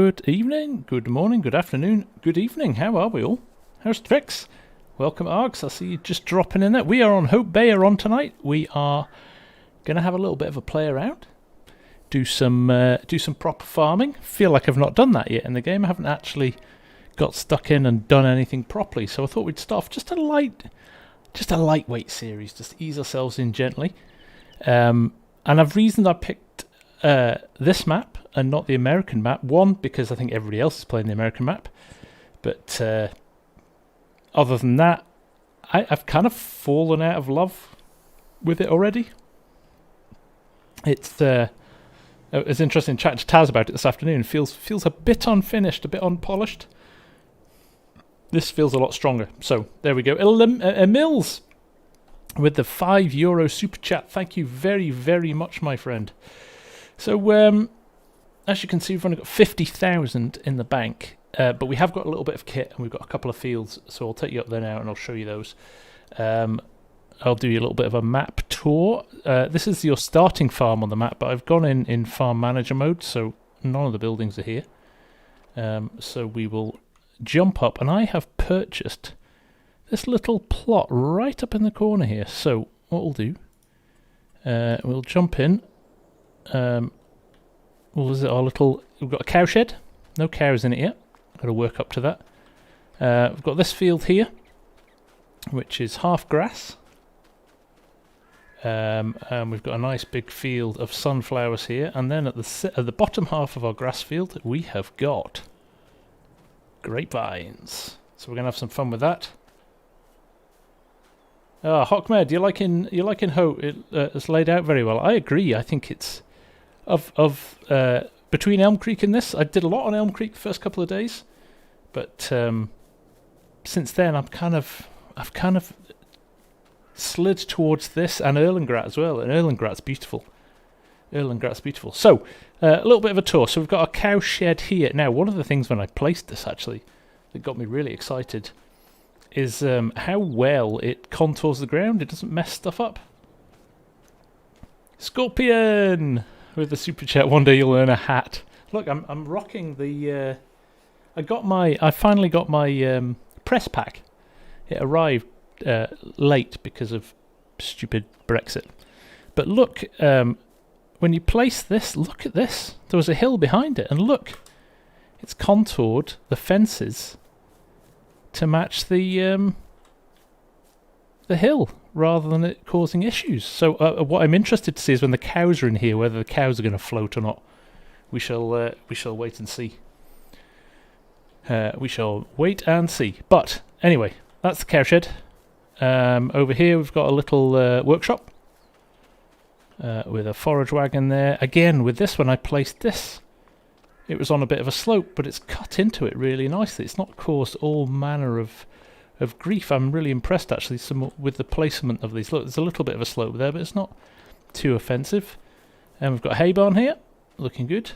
Good evening, good morning, good afternoon, good evening. How are we all? How's Trix? Welcome, Args. I see you just dropping in there. We are on Haut Beyleron tonight. We are going to have a little bit of a play around, do some proper farming. Feel like I've not done that yet in the game. I haven't actually got stuck in and done anything properly. So I thought we'd start off just a lightweight series, just to ease ourselves in gently. And I've reasoned I picked this map and not the American map. One, because I think everybody else is playing the American map. But other than that, I've kind of fallen out of love with it already. It's interesting chatting to Taz about it this afternoon. It feels a bit unfinished, a bit unpolished. This feels a lot stronger. So there we go. Mills with the €5 super chat. Thank you very, very much, my friend. So as you can see, we've only got 50,000 in the bank, but we have got a little bit of kit and we've got a couple of fields. So I'll take you up there now and I'll show you those. I'll do you a little bit of a map tour. This is your starting farm on the map, but I've gone in farm manager mode, so none of the buildings are here. So we will jump up, and I have purchased this little plot right up in the corner here. So what we'll do, we'll jump in. What was it? We've got a cow shed. No cows in it yet. Got to work up to that. We've got this field here, which is half grass. And we've got a nice big field of sunflowers here, and then at the bottom half of our grass field we have got grapevines. So we're gonna have some fun with that. Hockmed, you're liking Haut. It's laid out very well. I agree. I think it's between Elm Creek and this. I did a lot on Elm Creek the first couple of days, but since then I've kind of slid towards this and Erlengrat as well, and Erlengrat's beautiful. So, a little bit of a tour. So we've got a cow shed here. Now, one of the things when I placed this, actually, that got me really excited is how well it contours the ground. It doesn't mess stuff up. Scorpion! With the super chat, one day you'll earn a hat. Look, I'm rocking the... I finally got my press pack. It arrived late because of stupid Brexit. But look, when you place this, look at this. There was a hill behind it, and look, it's contoured the fences to match the hill rather than it causing issues. So what I'm interested to see is when the cows are in here, whether the cows are going to float or not. We shall wait and see. We shall wait and see. But anyway, that's the cow shed. Over here we've got a little workshop with a forage wagon there. Again, with this one I placed this. It was on a bit of a slope, but it's cut into it really nicely. It's not caused all manner of grief. I'm really impressed actually with the placement of these. Look, there's a little bit of a slope there, but it's not too offensive. And we've got a hay barn here, looking good.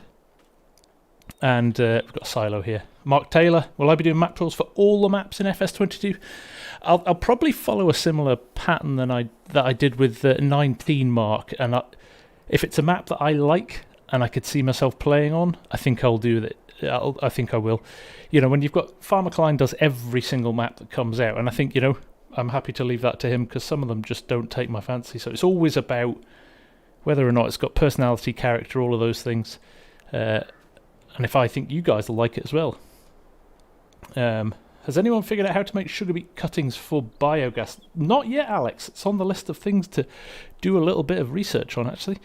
And we've got a silo here. Mark Taylor, will I be doing map tours for all the maps in FS22? I'll probably follow a similar pattern that I did with 19 Mark. And if it's a map that I like and I could see myself playing on, I think I'll do that. I think I will. You know, when you've got Farmer Klein does every single map that comes out, and I think, you know, I'm happy to leave that to him because some of them just don't take my fancy. So it's always about whether or not it's got personality, character, all of those things. And if I think you guys will like it as well. Has anyone figured out how to make sugar beet cuttings for biogas? Not yet, Alex. It's on the list of things to do a little bit of research on, actually.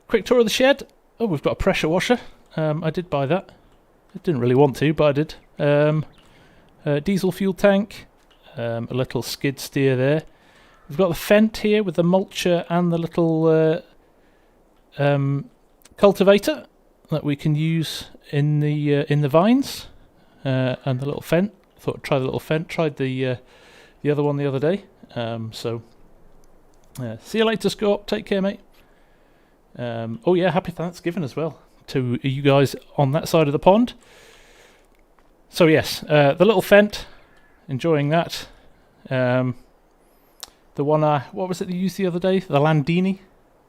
Quick tour of the shed. Oh, we've got a pressure washer. I did buy that. I didn't really want to, but I did. Diesel fuel tank. A little skid steer there. We've got the Fent here with the mulcher and the little cultivator that we can use in the vines, and the little Fent. Thought I'd try the little Fent. Tried the other one the other day. So see you later, Scorp. Take care, mate. Oh yeah, happy Thanksgiving as well to you guys on that side of the pond. So yes, the little Fent, enjoying that. The one what was it they used the other day? The Landini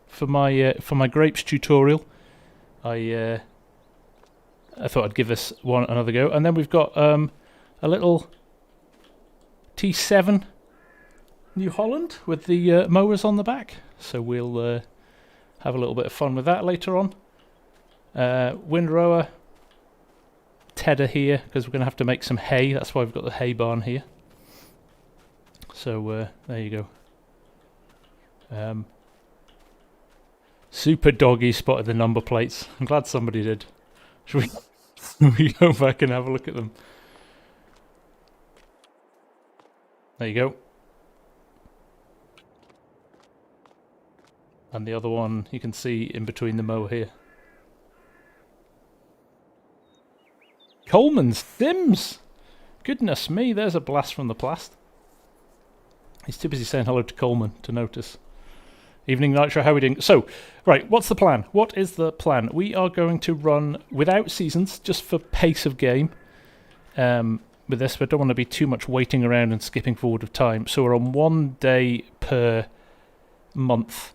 for my grapes tutorial. I I thought I'd give this one another go. And then we've got a little T7 New Holland with the mowers on the back. So we'll have a little bit of fun with that later on. Windrower, tedder here because we're going to have to make some hay. That's why we've got the hay barn here. So there you go. Super Doggy spotted the number plates. I'm glad somebody did. Should we go back and have a look at them? There you go. And the other one you can see in between the mower here. Coleman's Sims! Goodness me, there's a blast from the past. He's too busy saying hello to Coleman to notice. Evening Nitro, how are we doing? So, right, what's the plan? What is the plan? We are going to run without seasons, just for pace of game. With this, we don't want to be too much waiting around and skipping forward of time. So we're on 1 day per month,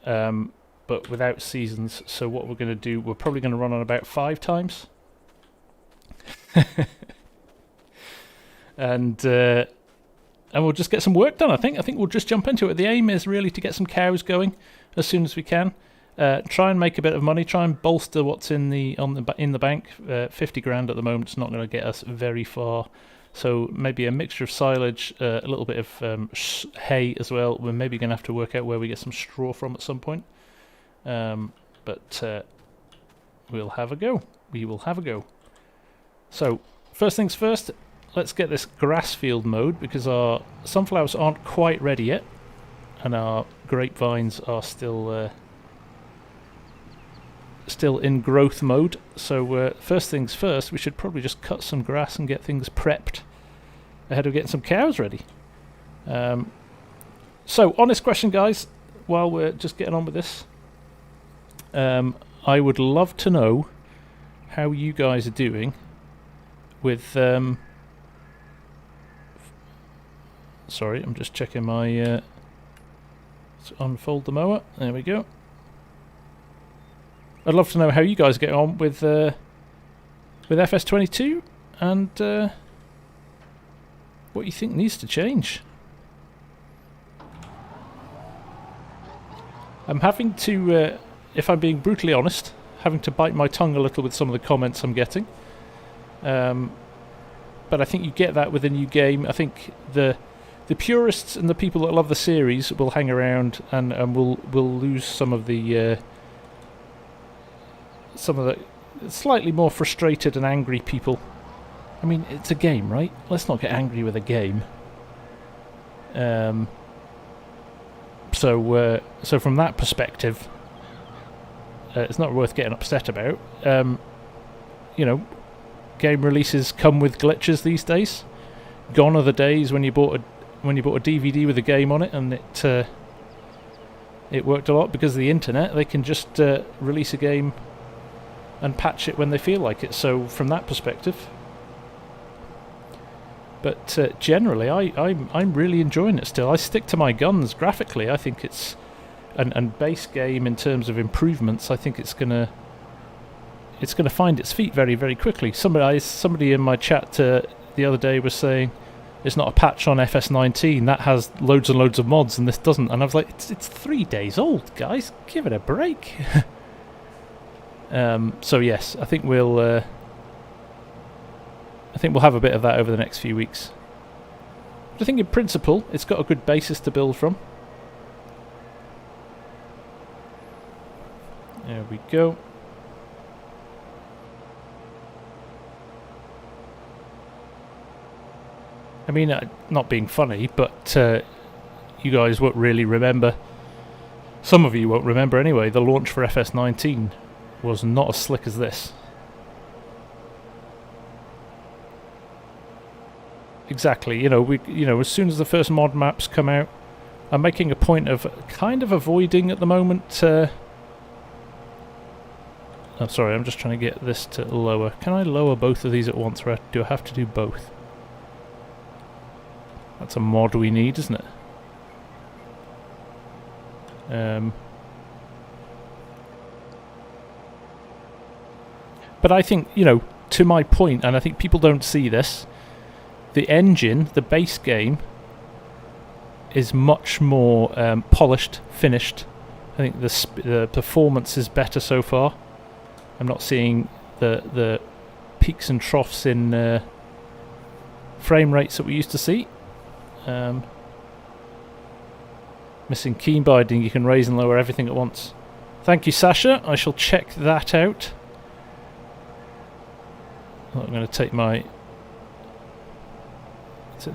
but without seasons. So what we're going to do, we're probably going to run on about 5 times. And we'll just get some work done. I think we'll just jump into it. The aim is really to get some cows going as soon as we can. Try and make a bit of money. Try and bolster what's in the bank. 50 grand at the moment is not going to get us very far. So maybe a mixture of silage, a little bit of hay as well. We're maybe going to have to work out where we get some straw from at some point. But we'll have a go. We will have a go. So first things first. Let's get this grass field mode because our sunflowers aren't quite ready yet, and our grapevines are still in growth mode. So first things first, we should probably just cut some grass and get things prepped ahead of getting some cows ready. So honest question, guys, while we're just getting on with this, I would love to know how you guys are doing with sorry, I'm just checking my let's unfold the mower. There we go. I'd love to know how you guys get on with FS22 and what you think needs to change. I'm having to, if I'm being brutally honest, having to bite my tongue a little with some of the comments I'm getting. But I think you get that with a new game. I think the purists and the people that love the series will hang around and will lose some of the slightly more frustrated and angry people. I mean, it's a game, right? Let's not get angry with a game. So from that perspective, it's not worth getting upset about. You know, game releases come with glitches these days. Gone are the days when you bought a DVD with a game on it and it worked a lot because of the internet. They can just release a game and patch it when they feel like it. So from that perspective, but generally, I'm really enjoying it still. I stick to my guns graphically. I think it's and base game in terms of improvements. I think it's gonna find its feet very, very quickly. Somebody in my chat the other day was saying it's not a patch on FS19 that has loads and loads of mods and this doesn't, and I was like, it's 3 days old, guys, give it a break. So yes, I think we'll have a bit of that over the next few weeks. But I think in principle it's got a good basis to build from. There we go. I mean, not being funny, but you guys won't really remember. Some of you won't remember anyway. The launch for FS19 was not as slick as this. Exactly. You know, as soon as the first mod maps come out, I'm making a point of kind of avoiding at the moment. I'm sorry, I'm just trying to get this to lower. Can I lower both of these at once, or do I have to do both? That's a mod we need, isn't it? But I think, you know, to my point, and I think people don't see this, the engine, the base game, is much more polished, finished. I think the performance is better so far. I'm not seeing the peaks and troughs in frame rates that we used to see. Missing key binding, you can raise and lower everything at once. Thank you, Sasha. I shall check that out. I'm going to take the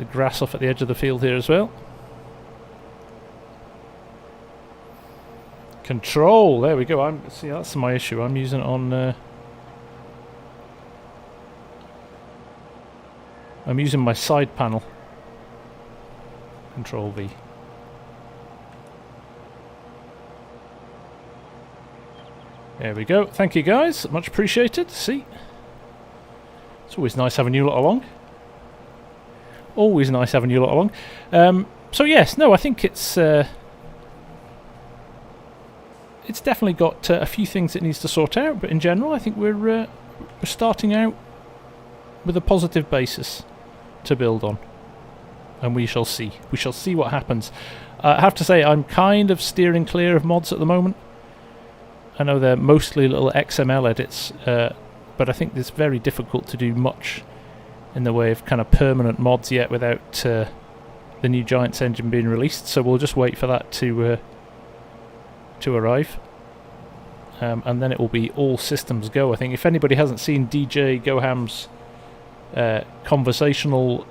grass off at the edge of the field here as well. Control, there we go. See, that's my issue. I'm using it on. I'm using my side panel. Control V. There we go. Thank you, guys. Much appreciated. See, it's always nice having you lot along. Always nice having you lot along. So yes, no, I think it's definitely got a few things it needs to sort out, but in general, I think we're starting out with a positive basis to build on, and we shall see. We shall see what happens. I have to say, I'm kind of steering clear of mods at the moment. I know they're mostly little XML edits, but I think it's very difficult to do much in the way of kind of permanent mods yet without the new Giants engine being released. So we'll just wait for that to arrive, and then it will be all systems go. I think if anybody hasn't seen DJ Goham's conversational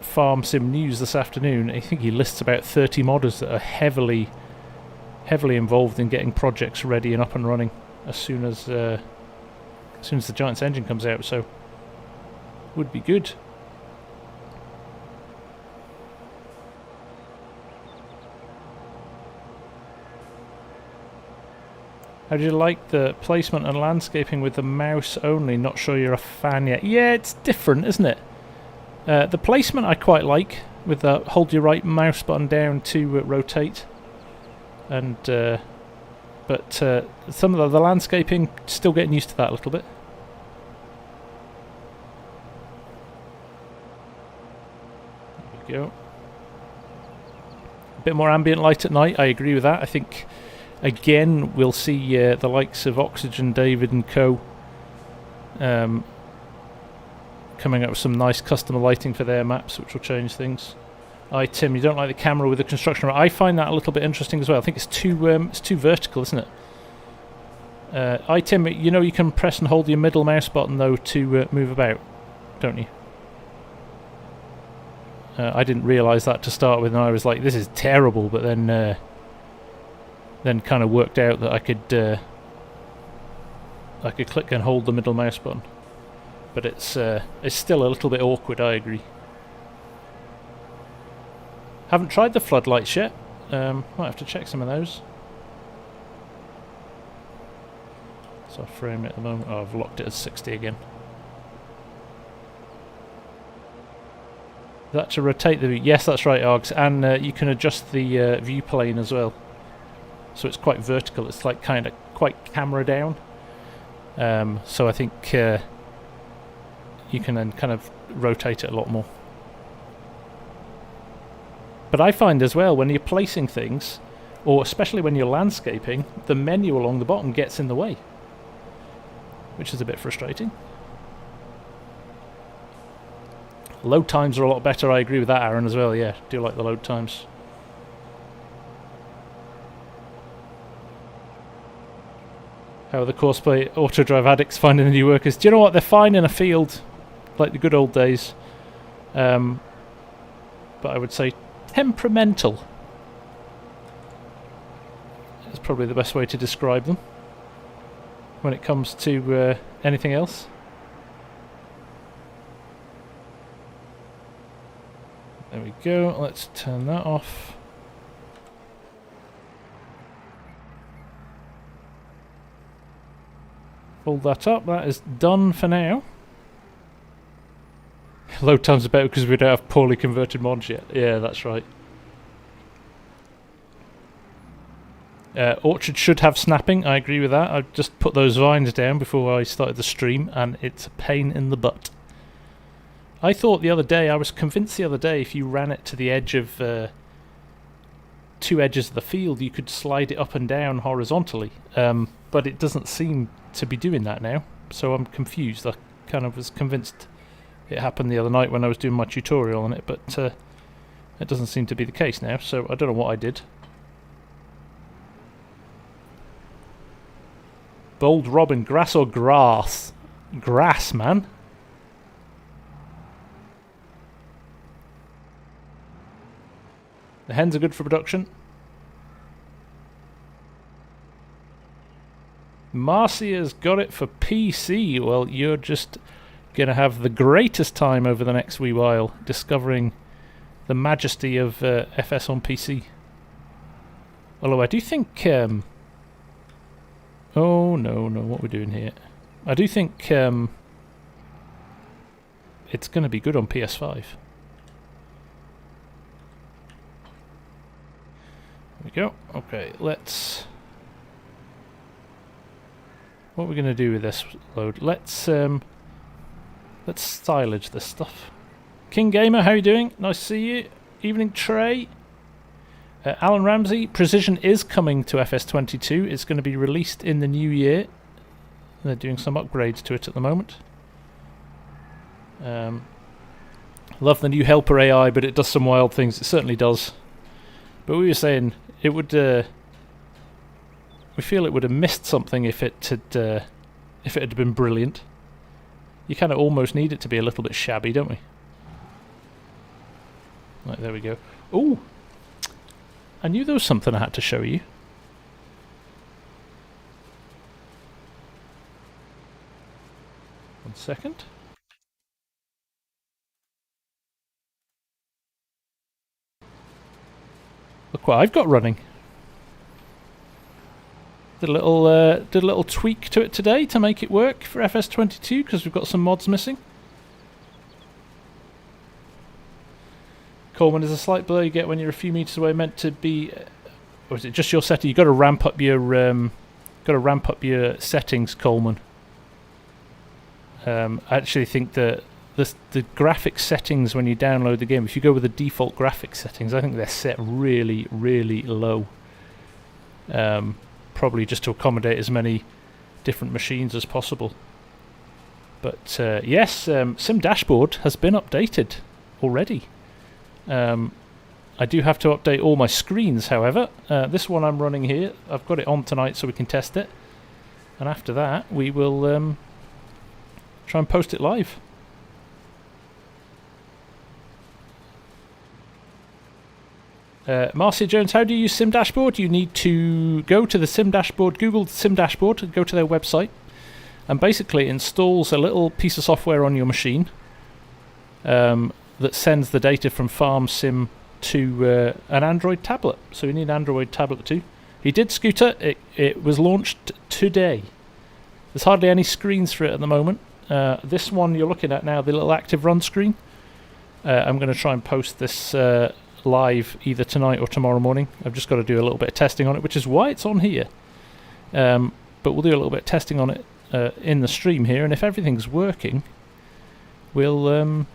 FarmSim news this afternoon, I think he lists about 30 modders that are heavily involved in getting projects ready and up and running as soon as the Giants engine comes out. So would be good. How do you like the placement and landscaping with the mouse only? Not sure you're a fan yet. Yeah, it's different, isn't it? The placement I quite like, with the hold your right mouse button down to rotate. And but some of the landscaping, still getting used to that a little bit. There we go. A bit more ambient light at night, I agree with that. I think, again, we'll see the likes of Oxygen, David and co. Coming up with some nice custom lighting for their maps, which will change things. Hi Tim, you don't like the camera with the construction. I find that a little bit interesting as well. I think it's too vertical, isn't it? Hi Tim, you know you can press and hold your middle mouse button though to move about, don't you? I didn't realise that to start with, and I was like, this is terrible. But then kind of worked out that I could click and hold the middle mouse button. But it's still a little bit awkward. I agree. Haven't tried the floodlights yet. Might have to check some of those. So I'll frame it at the moment. Oh, I've locked it at 60 again. Is that to rotate the view? Yes, that's right, Args. And you can adjust the view plane as well. So it's quite vertical. It's like kind of quite camera down. So I think you can then kind of rotate it a lot more. But I find as well, when you're placing things, or especially when you're landscaping, the menu along the bottom gets in the way, which is a bit frustrating. Load times are a lot better. I agree with that, Aaron, as well. Yeah, do like the load times. How are the Courseplay auto drive addicts finding the new workers? Do you know what? They're fine in a field, like the good old days. But I would say temperamental is probably the best way to describe them when it comes to anything else. There we go. Let's turn that off. Fold that up. That is done for now. Load times are better because we don't have poorly converted mods yet. Yeah, that's right. Orchard should have snapping, I agree with that. I just put those vines down before I started the stream, and it's a pain in the butt. I thought the other day, I was convinced the other day, if you ran it to the edge of two edges of the field, you could slide it up and down horizontally. But it doesn't seem to be doing that now, so I'm confused. I kind of was convinced it happened the other night when I was doing my tutorial on it, but it doesn't seem to be the case now, so I don't know what I did. Bold Robin, grass or grass? Grass, man. The hens are good for production. Marcia's got it for PC. Well, you're just going to have the greatest time over the next wee while discovering the majesty of FS on PC. Although I do think... oh, no, what we're doing here. I do think it's going to be good on PS5. There we go. Okay, let's... What are we going to do with this load? Let's stylage this stuff. King Gamer, how you doing? Nice to see you. Evening, Trey. Alan Ramsey, Precision is coming to FS22. It's going to be released in the new year. They're doing some upgrades to it at the moment. Love the new helper AI, but it does some wild things. It certainly does. But we were saying it would... we feel it would have missed something if it had been brilliant. You kind of almost need it to be a little bit shabby, don't we? Right, there we go. Ooh! I knew there was something I had to show you. One second. Look what I've got running. Did a little tweak to it today to make it work for FS22 because we've got some mods missing. Coleman, is a slight blur you get when you're a few meters away meant to be, or is it just your setting? You've got to ramp up your settings, Coleman. I actually think that the graphics settings when you download the game, if you go with the default graphics settings, I think they're set really, really low. Probably just to accommodate as many different machines as possible. But yes, Sim Dashboard has been updated already. I do have to update all my screens, however. This one I'm running here, I've got it on tonight so we can test it. And after that, we will try and post it live. Marcia Jones, how do you use Sim Dashboard? You need to go to the Sim Dashboard, Google Sim Dashboard, and go to their website. And basically it installs a little piece of software on your machine that sends the data from FarmSim to an Android tablet. So you need an Android tablet too. He did, Scooter. It was launched today. There's hardly any screens for it at the moment. This one you're looking at now, the little active run screen. I'm going to try and post this live either tonight or tomorrow morning. I've just got to do a little bit of testing on it, which is why it's on here. But we'll do a little bit of testing on it in the stream here, and if everything's working, we'll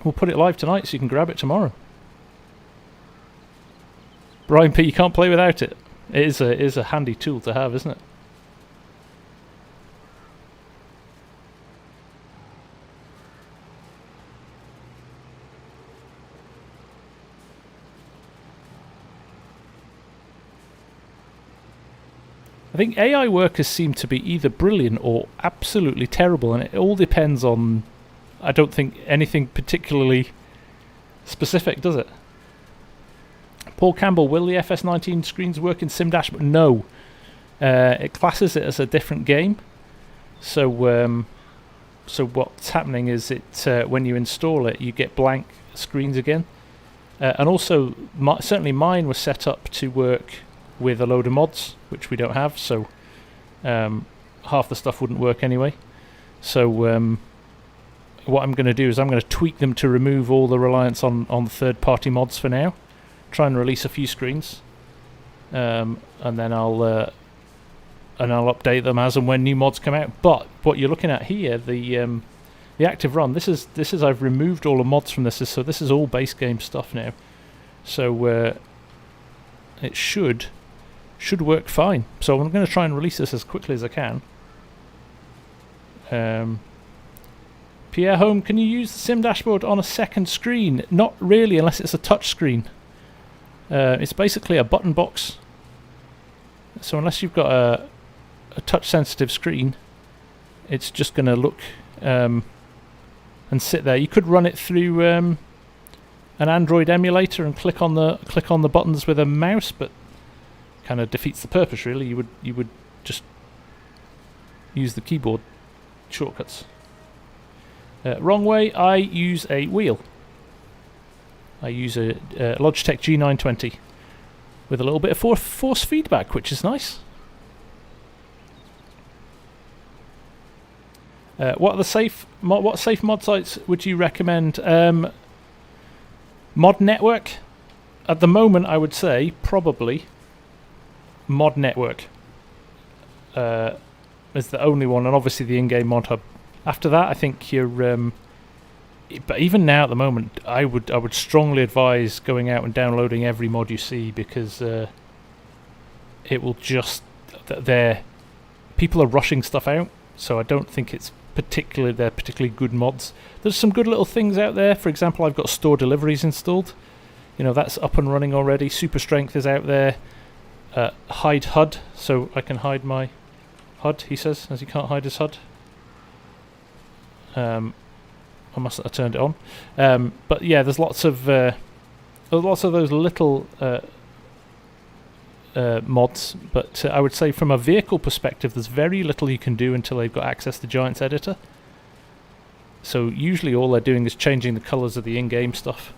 put it live tonight so you can grab it tomorrow. Brian P, you can't play without it. It is a handy tool to have, isn't it? I think AI workers seem to be either brilliant or absolutely terrible, and it all depends on, I don't think, anything particularly specific, does it? Paul Campbell, will the FS19 screens work in Sim Dashboard? No. It classes it as a different game. So what's happening is when you install it, you get blank screens again. And also, certainly mine was set up to work with a load of mods, which we don't have, so half the stuff wouldn't work anyway. So what I'm going to do is I'm going to tweak them to remove all the reliance on third-party mods for now. Try and release a few screens. and then I'll update them as and when new mods come out. But what you're looking at here, the active run, this is I've removed all the mods from this, so this is all base game stuff now. So it should work fine. So I'm going to try and release this as quickly as I can. Pierre Home, can you use the sim dashboard on a second screen? Not really, unless it's a touch screen. It's basically a button box. So unless you've got a touch sensitive screen, it's just going to look and sit there. You could run it through an Android emulator and click on the buttons with a mouse, but kind of defeats the purpose really. You would just use the keyboard shortcuts. Wrong way. I use a wheel. I use a Logitech G920 with a little bit of force feedback, which is nice. What safe mod sites would you recommend? Mod Network. At the moment, I would say probably Mod Network is the only one, and obviously the in-game Mod Hub. After that, I think you're. But even now, at the moment, I would strongly advise going out and downloading every mod you see, because it will just people are rushing stuff out, so I don't think they're particularly good mods. There's some good little things out there. For example, I've got store deliveries installed. You know, that's up and running already. Super Strength is out there. Hide HUD, so I can hide my HUD. He says, as he can't hide his HUD. I mustn't have turned it on. But yeah, there's lots of those little mods. But I would say from a vehicle perspective, there's very little you can do until they've got access to Giants Editor. So usually all they're doing is changing the colours of the in-game stuff.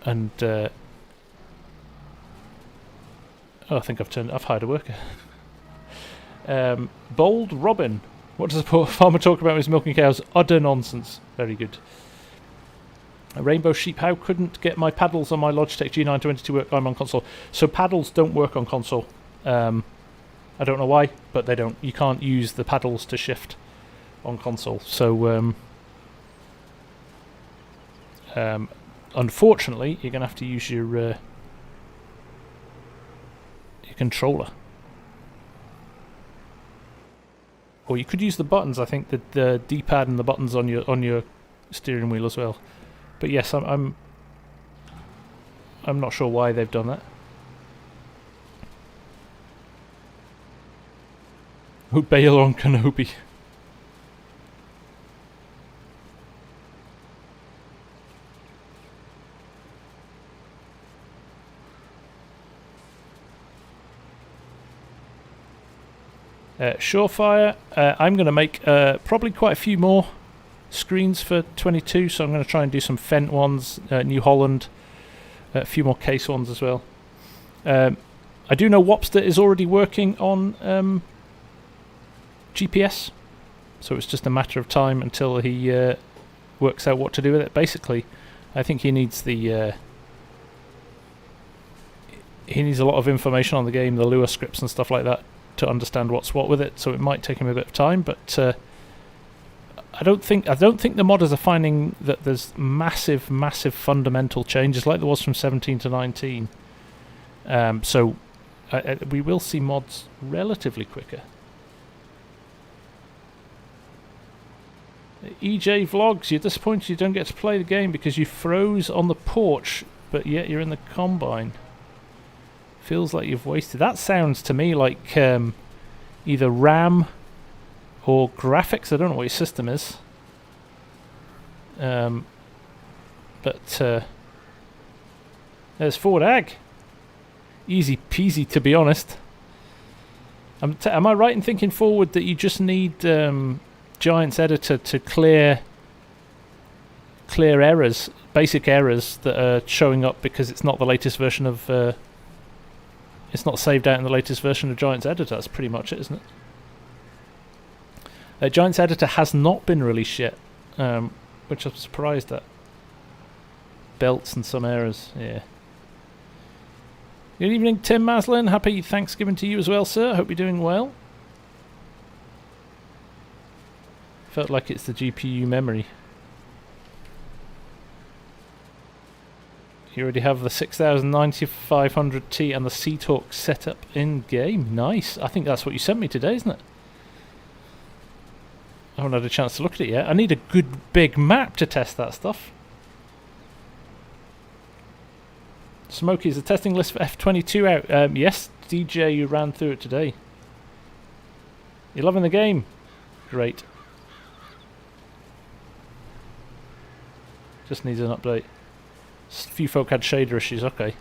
And I think I've hired a worker. Bold Robin. What does a farmer talk about with his milking cows? Utter nonsense. Very good. Rainbow Sheep, how couldn't get my paddles on my Logitech G920 to work? I'm on console. So paddles don't work on console. I don't know why, but they don't. You can't use the paddles to shift on console. So unfortunately, you're going to have to use your controller. Or you could use the buttons. I think the D-pad and the buttons on your steering wheel as well. But yes, I'm not sure why they've done that. Haut Beyleron Kenobi. Surefire. I'm going to make probably quite a few more screens for 22, so I'm going to try and do some Fent ones, New Holland, a few more case ones as well. I do know Wopster is already working on GPS, so it's just a matter of time until he works out what to do with it. Basically, I think he needs a lot of information on the game, the Lua scripts and stuff like that, to understand what's what with it, so it might take him a bit of time, but I don't think the modders are finding that there's massive fundamental changes like there was from 17 to 19. So we will see mods relatively quicker. EJ Vlogs, you're disappointed you don't get to play the game because you froze on the porch, but yet you're in the combine. Feels like you've wasted. That sounds to me like either RAM or graphics. I don't know what your system is. But there's Ford Ag. Easy peasy, to be honest. Am I right in thinking forward that you just need Giants Editor to clear errors, basic errors that are showing up because it's not the latest version of it's not saved out in the latest version of Giants Editor? That's pretty much it, isn't it? Giants Editor has not been released yet, which I'm surprised at. Belts and some errors, yeah. Good evening, Tim Maslin. Happy Thanksgiving to you as well, sir. Hope you're doing well. Felt like it's the GPU memory. You already have the 6090-500T and the C-Talk set up in-game. Nice. I think that's what you sent me today, isn't it? I haven't had a chance to look at it yet. I need a good big map to test that stuff. Smokey, is the testing list for F22 out? Yes, DJ, you ran through it today. You're loving the game? Great. Just needs an update. A few folk had shader issues, okay.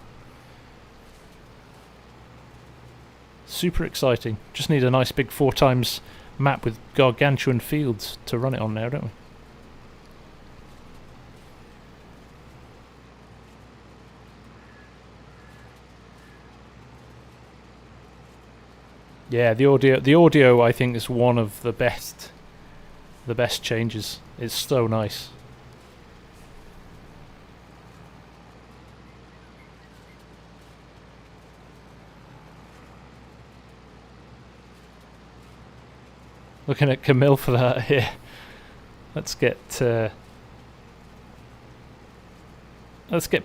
Super exciting. Just need a nice big 4x map with gargantuan fields to run it on now, don't we? Yeah, the audio I think is one of the best changes. It's so nice. Looking at Camille for that here. Let's get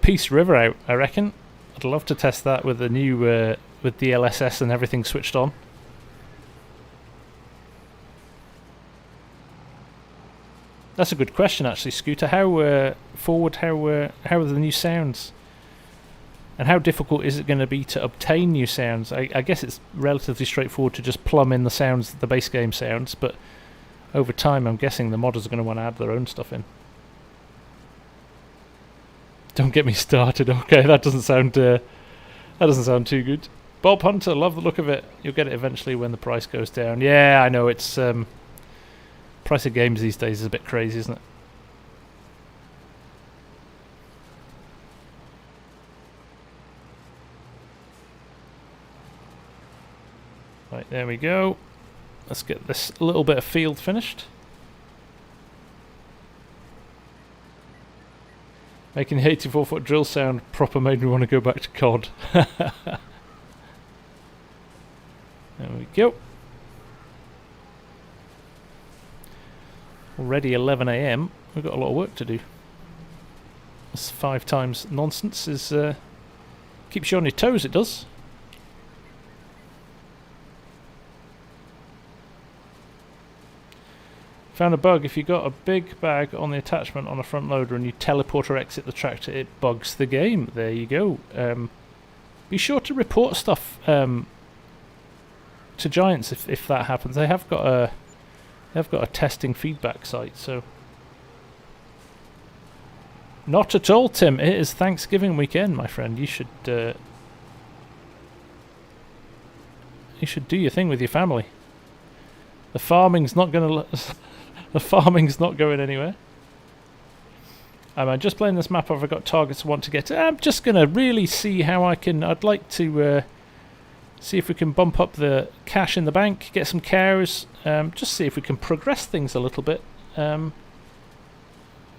Peace River out, I reckon. I'd love to test that with the new with DLSS and everything switched on. That's a good question, actually, Scooter. How forward? How are the new sounds? And how difficult is it going to be to obtain new sounds? I guess it's relatively straightforward to just plumb in the sounds, the base game sounds, but over time I'm guessing the modders are going to want to add their own stuff in. Don't get me started. Okay, that doesn't sound too good. Bob Hunter, love the look of it. You'll get it eventually when the price goes down. Yeah, I know, it's price of games these days is a bit crazy, isn't it? Right, there we go. Let's get this little bit of field finished. Making the 84-foot drill sound proper made me want to go back to COD. There we go. Already 11 AM. We've got a lot of work to do. This 5 times nonsense is keeps you on your toes, it does. Found a bug. If you got a big bag on the attachment on a front loader and you teleport or exit the tractor, it bugs the game. There you go. Be sure to report stuff to Giants if that happens. They have got a testing feedback site. So not at all, Tim. It is Thanksgiving weekend, my friend. You should do your thing with your family. The farming's not going to. The farming's not going anywhere. I'm just playing this map. I've got targets I want to get to. I'm just going to really see how I can. I'd like to see if we can bump up the cash in the bank, get some cows, just see if we can progress things a little bit.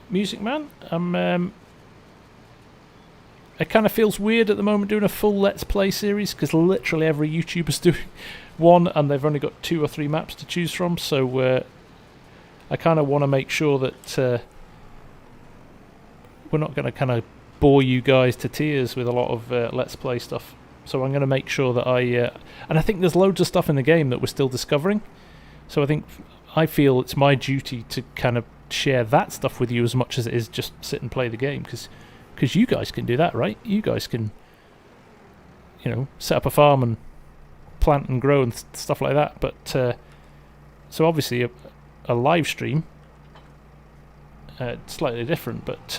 Music Man, it kind of feels weird at the moment doing a full Let's Play series because literally every YouTuber's doing one and they've only got 2 or 3 maps to choose from, so I kind of want to make sure that we're not going to kind of bore you guys to tears with a lot of Let's Play stuff. So I'm going to make sure that and I think there's loads of stuff in the game that we're still discovering. So I feel it's my duty to kind of share that stuff with you as much as it is just sit and play the game, because you guys can do that, right? You guys can, set up a farm and plant and grow and stuff like that. But so obviously a live stream, slightly different, but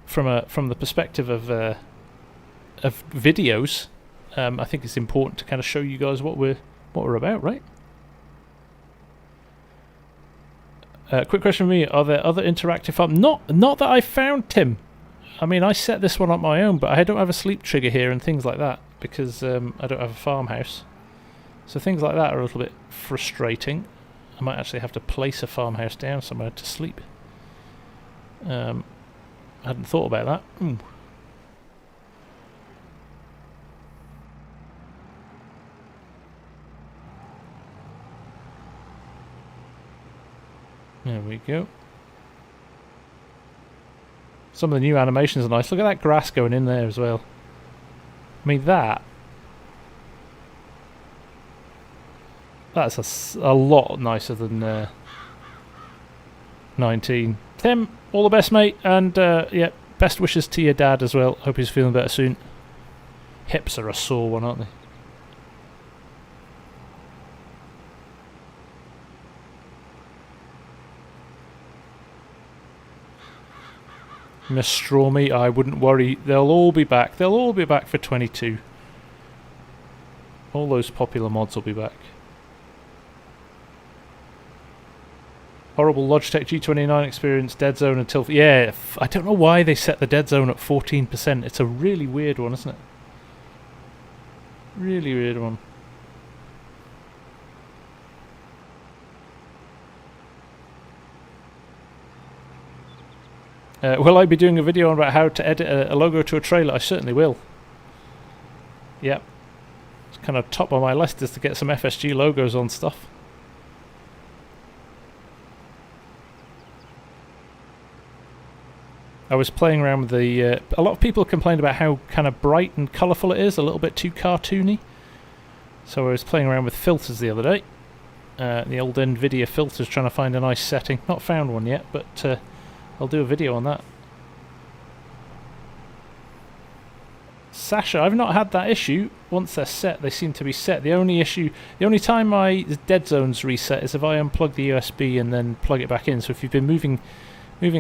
from the perspective of videos, I think it's important to kind of show you guys what we're about, right? Quick question for me: are there other interactive farms? Not that I found, Tim. I mean, I set this one up my own, but I don't have a sleep trigger here and things like that because I don't have a farmhouse. So things like that are a little bit frustrating. I might actually have to place a farmhouse down somewhere to sleep. I hadn't thought about that. There we go. Some of the new animations are nice. Look at that grass going in there as well. I mean, that's a lot nicer than 19. Tim, all the best, mate, and yeah, best wishes to your dad as well. Hope he's feeling better soon. Hips are a sore one, aren't they? Miss Strawmy, I wouldn't worry. They'll all be back. They'll all be back for 22. All those popular mods will be back. Horrible Logitech G29 experience, dead zone until... Yeah, I don't know why they set the dead zone at 14%. It's a really weird one, isn't it? Really weird one. Will I be doing a video about how to edit a logo to a trailer? I certainly will. Yep. It's kind of top of my list is to get some FSG logos on stuff. I was playing around with the... a lot of people complained about how kind of bright and colourful it is, a little bit too cartoony. So I was playing around with filters the other day. The old Nvidia filters, trying to find a nice setting. Not found one yet, but I'll do a video on that. Sasha, I've not had that issue. Once they're set, they seem to be set. The only time my dead zones reset is if I unplug the USB and then plug it back in. So if you've been moving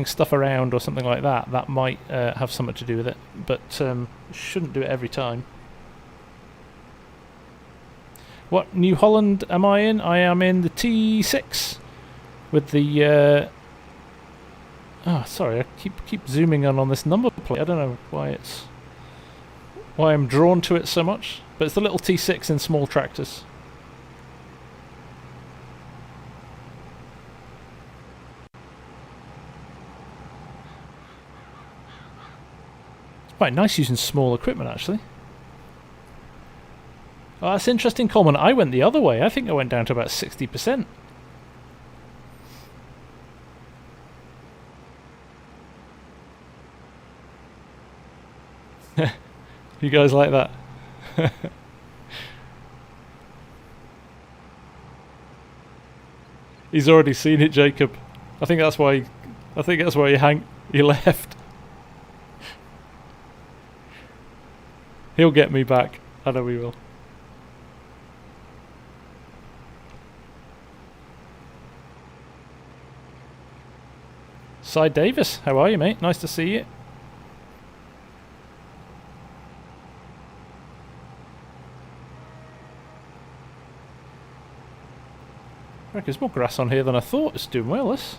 stuff around or something like that, that might have something to do with it. But shouldn't do it every time. What New Holland am I in? I am in the T6 with the... oh, sorry, I keep zooming in on this number plate. I don't know why I'm drawn to it so much, but it's the little T6 in small tractors. It's quite nice using small equipment, actually. Oh, that's interesting, Coleman. I went the other way. I think I went down to about 60%. You guys like that? He's already seen it, Jacob. I think that's why he left. He'll get me back. I know he will. Cy Davis, how are you, mate? Nice to see you. There's more grass on here than I thought. It's doing well, this.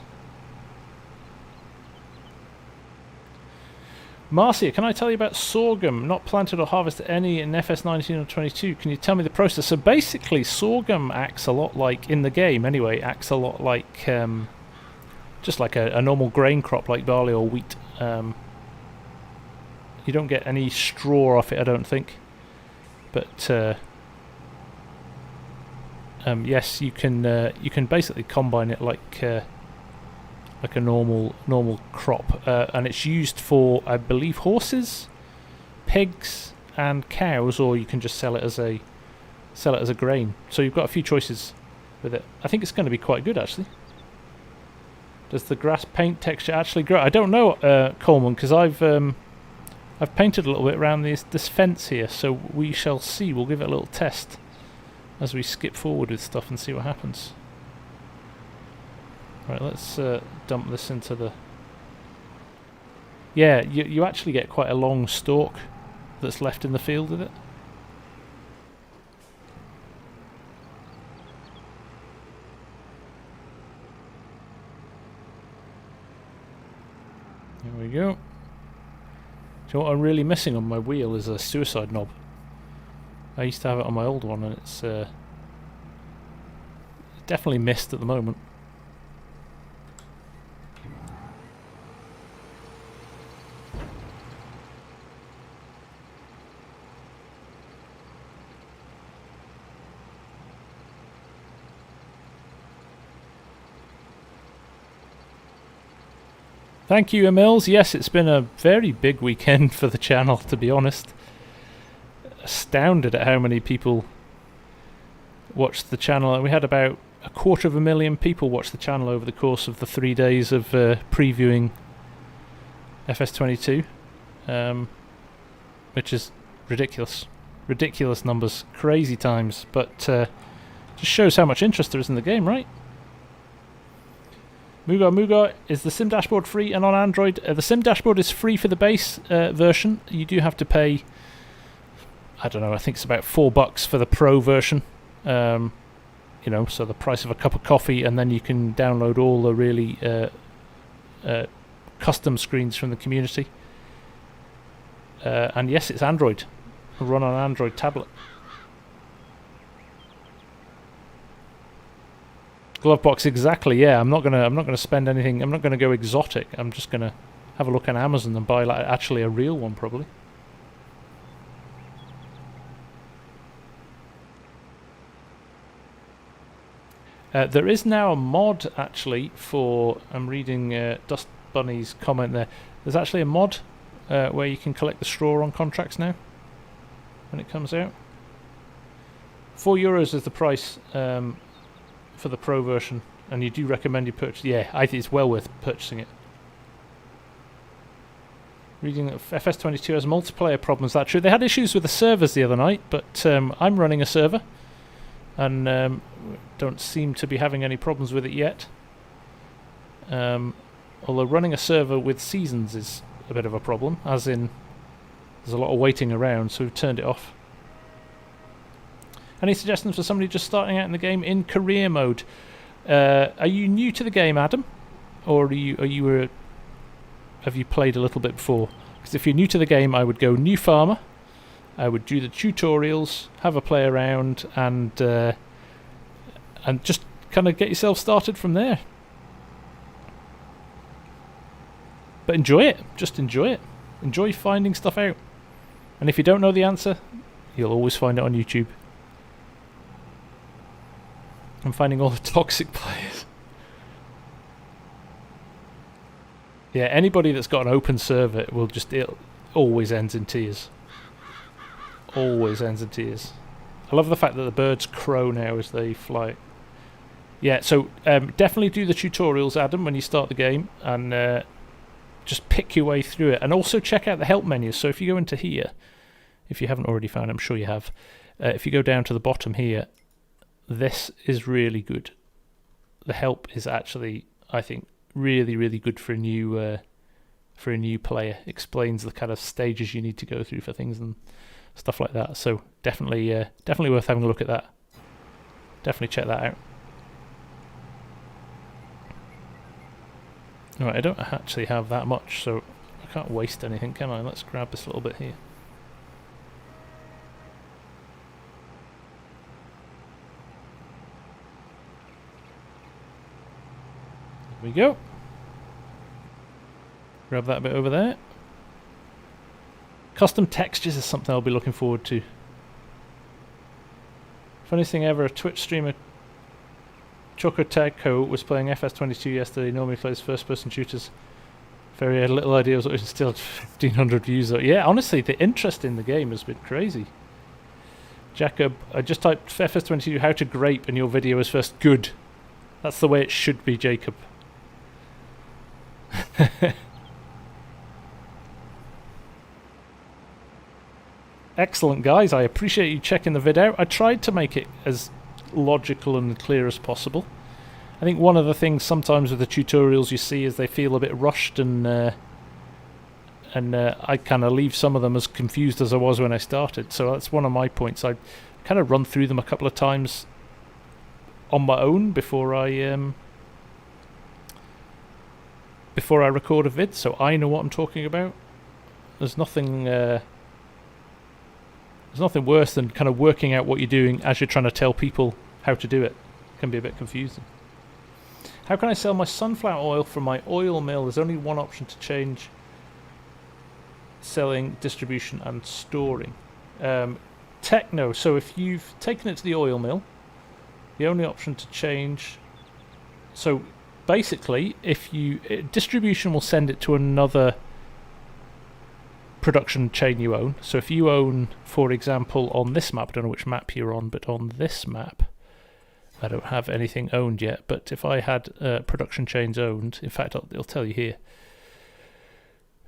Marcia, can I tell you about sorghum? Not planted or harvested any in FS19 or 22. Can you tell me the process? So basically, sorghum acts a lot like, in the game anyway, acts a lot like, just like a normal grain crop like barley or wheat. You don't get any straw off it, I don't think. But... yes, you can basically combine it like a normal crop, and it's used for, I believe, horses, pigs, and cows, or you can just sell it as a grain. So you've got a few choices with it. I think it's going to be quite good, actually. Does the grass paint texture actually grow? I don't know, Coleman, because I've painted a little bit around this fence here, so we shall see. We'll give it a little test as we skip forward with stuff and see what happens. Right, let's dump this into the... Yeah, you actually get quite a long stalk that's left in the field with it. There we go. Do you know what I'm really missing on my wheel is a suicide knob. I used to have it on my old one, and it's definitely missed at the moment. Thank you, Emils. Yes, it's been a very big weekend for the channel, to be honest. Astounded at how many people watched the channel. We had about 250,000 people watch the channel over the course of the 3 days of previewing FS22, which is ridiculous. Ridiculous numbers, crazy times, but just shows how much interest there is in the game, right? Muga, is the Sim Dashboard free and on Android? The Sim Dashboard is free for the base version. You do have to pay, I don't know, I think it's about $4 for the Pro version. You know, so the price of a cup of coffee, and then you can download all the really custom screens from the community. And yes, it's Android. It'll run on an Android tablet. Glovebox, exactly. Yeah, I'm not gonna spend anything. I'm not gonna go exotic. I'm just gonna have a look on Amazon and buy like actually a real one, probably. There is now a mod actually for. I'm reading Dust Bunny's comment there. There's actually a mod where you can collect the straw on contracts now when it comes out. €4 is the price. For the Pro version, and you do recommend you purchase. Yeah, I think it's well worth purchasing it. Reading that FS22 has multiplayer problems. That's true. They had issues with the servers the other night, but I'm running a server and don't seem to be having any problems with it yet. Although running a server with seasons is a bit of a problem, as in there's a lot of waiting around, so we've turned it off. Any suggestions for somebody just starting out in the game in career mode? Are you new to the game, Adam, or have you played a little bit before? Because if you're new to the game, I would go new farmer. I would do the tutorials, have a play around, and just kind of get yourself started from there. But enjoy it. Just enjoy it. Enjoy finding stuff out. And if you don't know the answer, you'll always find it on YouTube. I'm finding all the toxic players. Yeah, anybody that's got an open server it always ends in tears. Always ends in tears. I love the fact that the birds crow now as they fly. Yeah, so definitely do the tutorials, Adam, when you start the game, and just pick your way through it. And also check out the help menu. So if you go into here, if you haven't already found it, I'm sure you have. If you go down to the bottom here, this is really good. The help is actually, I think, really, really good for a new player. Explains the kind of stages you need to go through for things and stuff like that. So definitely worth having a look at that. Definitely check that out. Alright, I don't actually have that much, so I can't waste anything, can I? Let's grab this little bit here. We go. Grab that bit over there. Custom textures is something I'll be looking forward to. Funniest thing ever, a Twitch streamer Chocotaco was playing FS22 yesterday. Normally plays first person shooters. Very had little idea it was still 1,500 views though. Yeah, honestly the interest in the game has been crazy. Jacob, I just typed FS22 how to grape and your video was first. Good. That's the way it should be, Jacob. Excellent, guys. I appreciate you checking the vid out. I tried to make it as logical and clear as possible. I think one of the things sometimes with the tutorials you see is they feel a bit rushed, and I kind of leave some of them as confused as I was when I started. So that's one of my points. I kind of run through them a couple of times on my own before I record a vid, so I know what I'm talking about. There's nothing worse than kind of working out what you're doing as you're trying to tell people how to do it. It can be a bit confusing. How can I sell my sunflower oil from my oil mill? There's only one option to change: selling, distribution, and storing. Techno. So if you've taken it to the oil mill, the only option to change. So basically, distribution will send it to another production chain you own. So if you own, for example, on this map, I don't know which map you're on, but on this map, I don't have anything owned yet. But if I had production chains owned, in fact, it'll tell you here.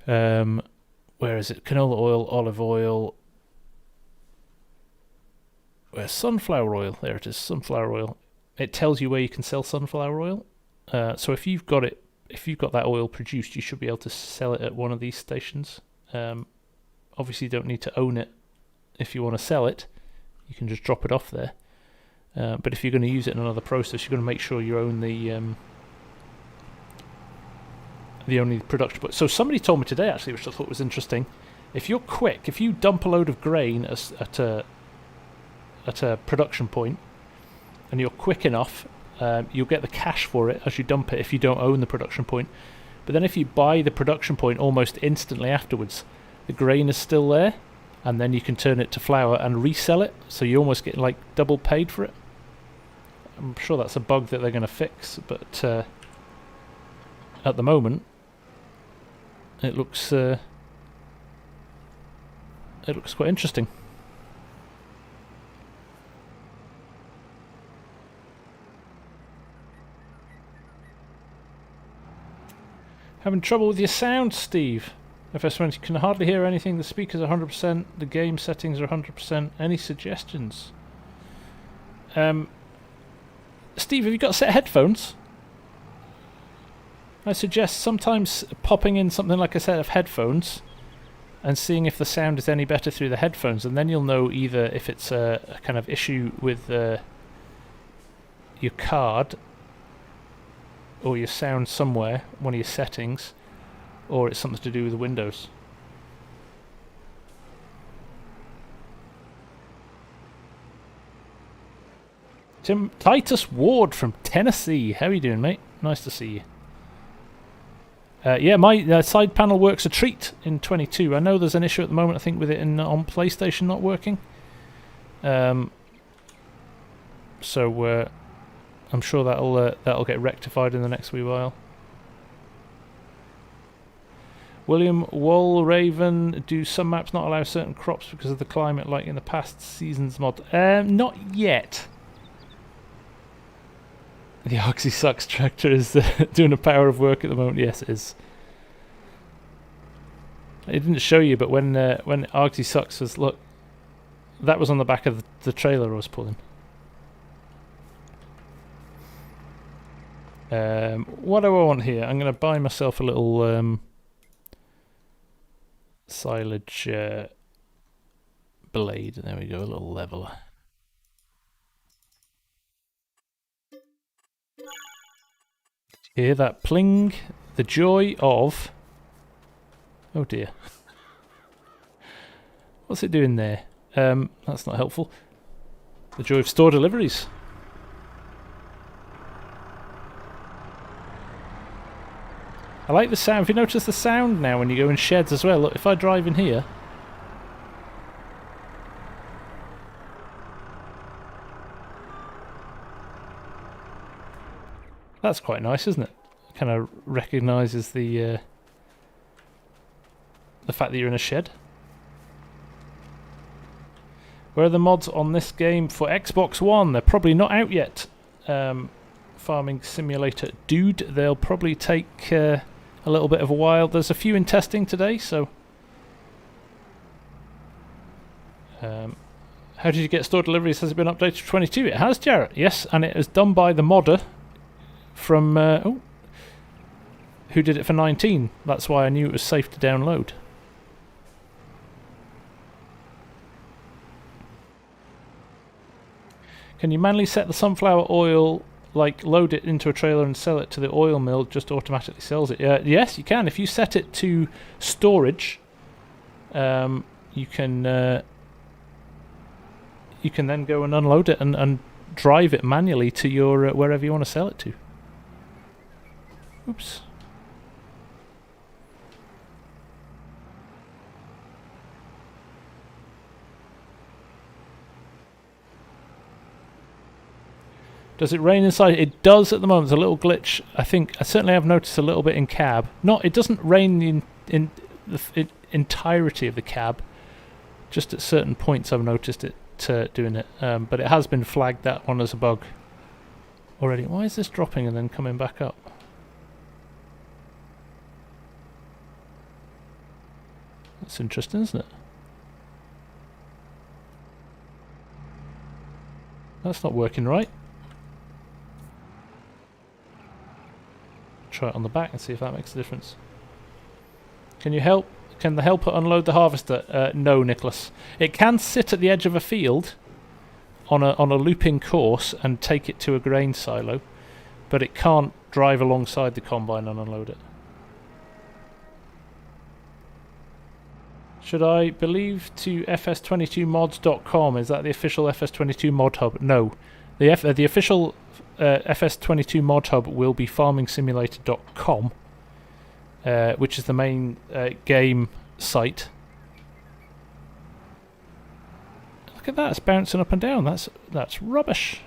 Where is it? Canola oil, olive oil. Where's sunflower oil? There it is, sunflower oil. It tells you where you can sell sunflower oil. So if you've got that oil produced, you should be able to sell it at one of these stations. Obviously, you don't need to own it if you want to sell it. You can just drop it off there. But if you're going to use it in another process, you're going to make sure you own the only production. But so somebody told me today, actually, which I thought was interesting. If you're quick, if you dump a load of grain at a production point, and you're quick enough, you'll get the cash for it as you dump it if you don't own the production point. But then if you buy the production point almost instantly afterwards, the grain is still there, and then you can turn it to flour and resell it, so you almost get like double paid for it. I'm sure that's a bug that they're going to fix, but at the moment it looks quite interesting. Having trouble with your sound, Steve? FS20 can hardly hear anything. The speakers are 100%. The game settings are 100%. Any suggestions? Steve, have you got a set of headphones? I suggest sometimes popping in something like a set of headphones and seeing if the sound is any better through the headphones, and then you'll know either if it's a kind of issue with your card or your sound somewhere, one of your settings, or it's something to do with Windows. Titus Ward from Tennessee. How are you doing, mate? Nice to see you. Yeah, my side panel works a treat in 22. I know there's an issue at the moment, I think, with it on PlayStation not working. So I'm sure that'll get rectified in the next wee while. William Wallraven, do some maps not allow certain crops because of the climate, like in the past seasons mod? Not yet. The Oxy Sucks tractor is doing a power of work at the moment. Yes, it is. It didn't show you, but when Oxy Sucks was, look, that was on the back of the trailer I was pulling. What do I want here? I'm going to buy myself a little silage blade. There we go, a little leveler. Hear that pling? The joy of... Oh dear. What's it doing there? That's not helpful. The joy of store deliveries. I like the sound. Have you noticed the sound now when you go in sheds as well? Look, if I drive in here... That's quite nice, isn't it? Kind of recognises the fact that you're in a shed. Where are the mods on this game for Xbox One? They're probably not out yet. Farming Simulator Dude. They'll probably take a little bit of a while. There's a few in testing today, so... how did you get store deliveries? Has it been updated to 22? It has, Jarrett. Yes, and it is done by the modder from... who did it for 19. That's why I knew it was safe to download. Can you manually set the sunflower oil, like load it into a trailer and sell it to the oil mill, just automatically sells it? Yes, you can. If you set it to storage, you can then go and unload it and drive it manually to your wherever you want to sell it to. Oops. Does it rain inside? It does at the moment. There's a little glitch. I certainly have noticed a little bit in cab. It doesn't rain in the entirety of the cab. Just at certain points I've noticed it doing it. But it has been flagged, that one, as a bug already. Why is this dropping and then coming back up? That's interesting, isn't it? That's not working right. Try it on the back and see if that makes a difference. Can you help? Can the helper unload the harvester? No, Nicholas. It can sit at the edge of a field on a looping course and take it to a grain silo, but it can't drive alongside the combine and unload it. Should I believe to fs22mods.com? Is that the official FS22 mod hub? No. The official FS22 mod hub will be farmingsimulator.com, which is the main game site. Look at that, it's bouncing up and down. That's rubbish.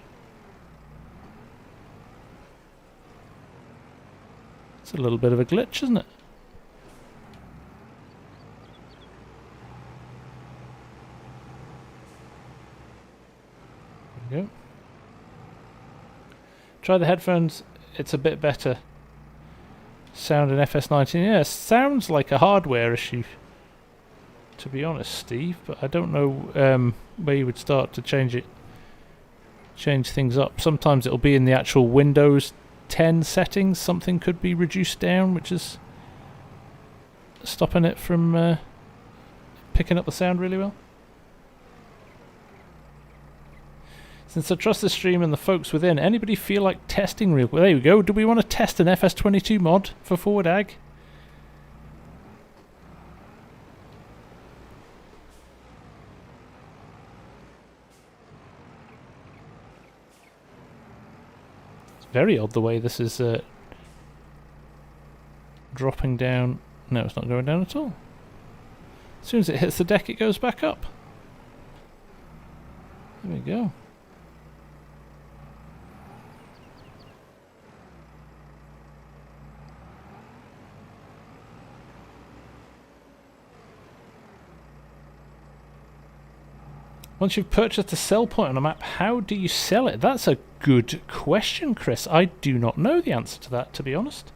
It's a little bit of a glitch, isn't it? Go. Try the headphones, it's a bit better sound in FS19. Yeah, sounds like a hardware issue, to be honest, Steve, but I don't know where you would start to change things up. Sometimes it'll be in the actual Windows 10 settings. Something could be reduced down, which is stopping it from picking up the sound really well. Since I trust the stream and the folks within, anybody feel like testing real quick? There we go. Do we want to test an FS22 mod for Forward Ag? It's very odd the way this is dropping down. No, it's not going down at all. As soon as it hits the deck, it goes back up. There we go. Once you've purchased a sell point on a map, how do you sell it? That's a good question, Chris. I do not know the answer to that, to be honest.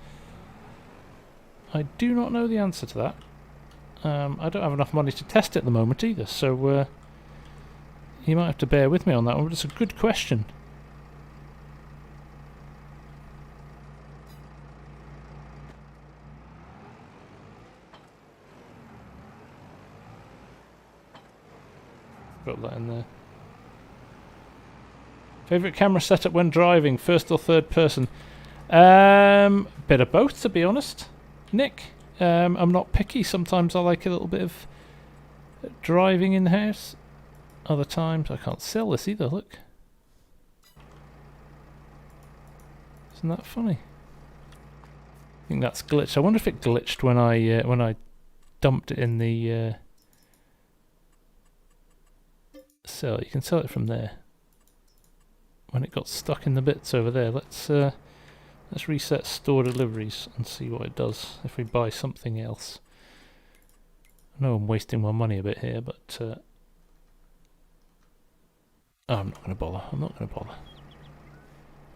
I do not know the answer to that. I don't have enough money to test it at the moment either, so you might have to bear with me on that one, but it's a good question. Got that in there. Favourite camera setup when driving, first or third person? Bit of both, to be honest. Nick, I'm not picky. Sometimes I like a little bit of driving in the house. Other times I can't sell this either. Look, isn't that funny? I think that's glitched. I wonder if it glitched when I dumped it in the. Sell. You can sell it from there. When it got stuck in the bits over there, let's reset store deliveries and see what it does if we buy something else. I know I'm wasting my money a bit here, but oh, I'm not going to bother. I'm not going to bother.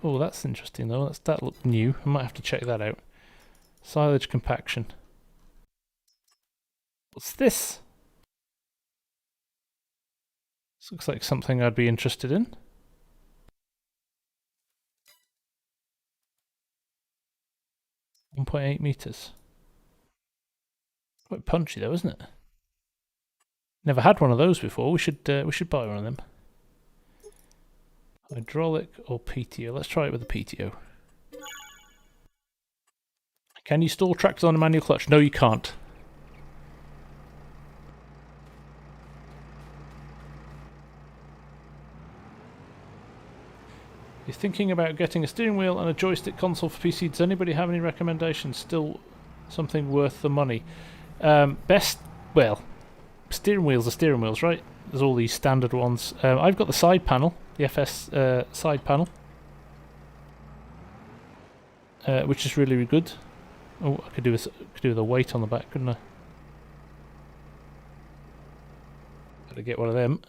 Oh, that's interesting though. That looked new. I might have to check that out. Silage compaction. What's this? This looks like something I'd be interested in. .8 meters. Quite punchy though, isn't it? Never had one of those before. We should buy one of them. Hydraulic or PTO? Let's try it with the PTO. Can you stall tractors on a manual clutch? No, you can't. You're thinking about getting a steering wheel and a joystick console for PC. Does anybody have any recommendations? Still something worth the money? Well, steering wheels are steering wheels, right? There's all these standard ones. I've got the side panel, the FS side panel. which is really, really good. Oh, I could do the weight on the back, couldn't I? Gotta get one of them.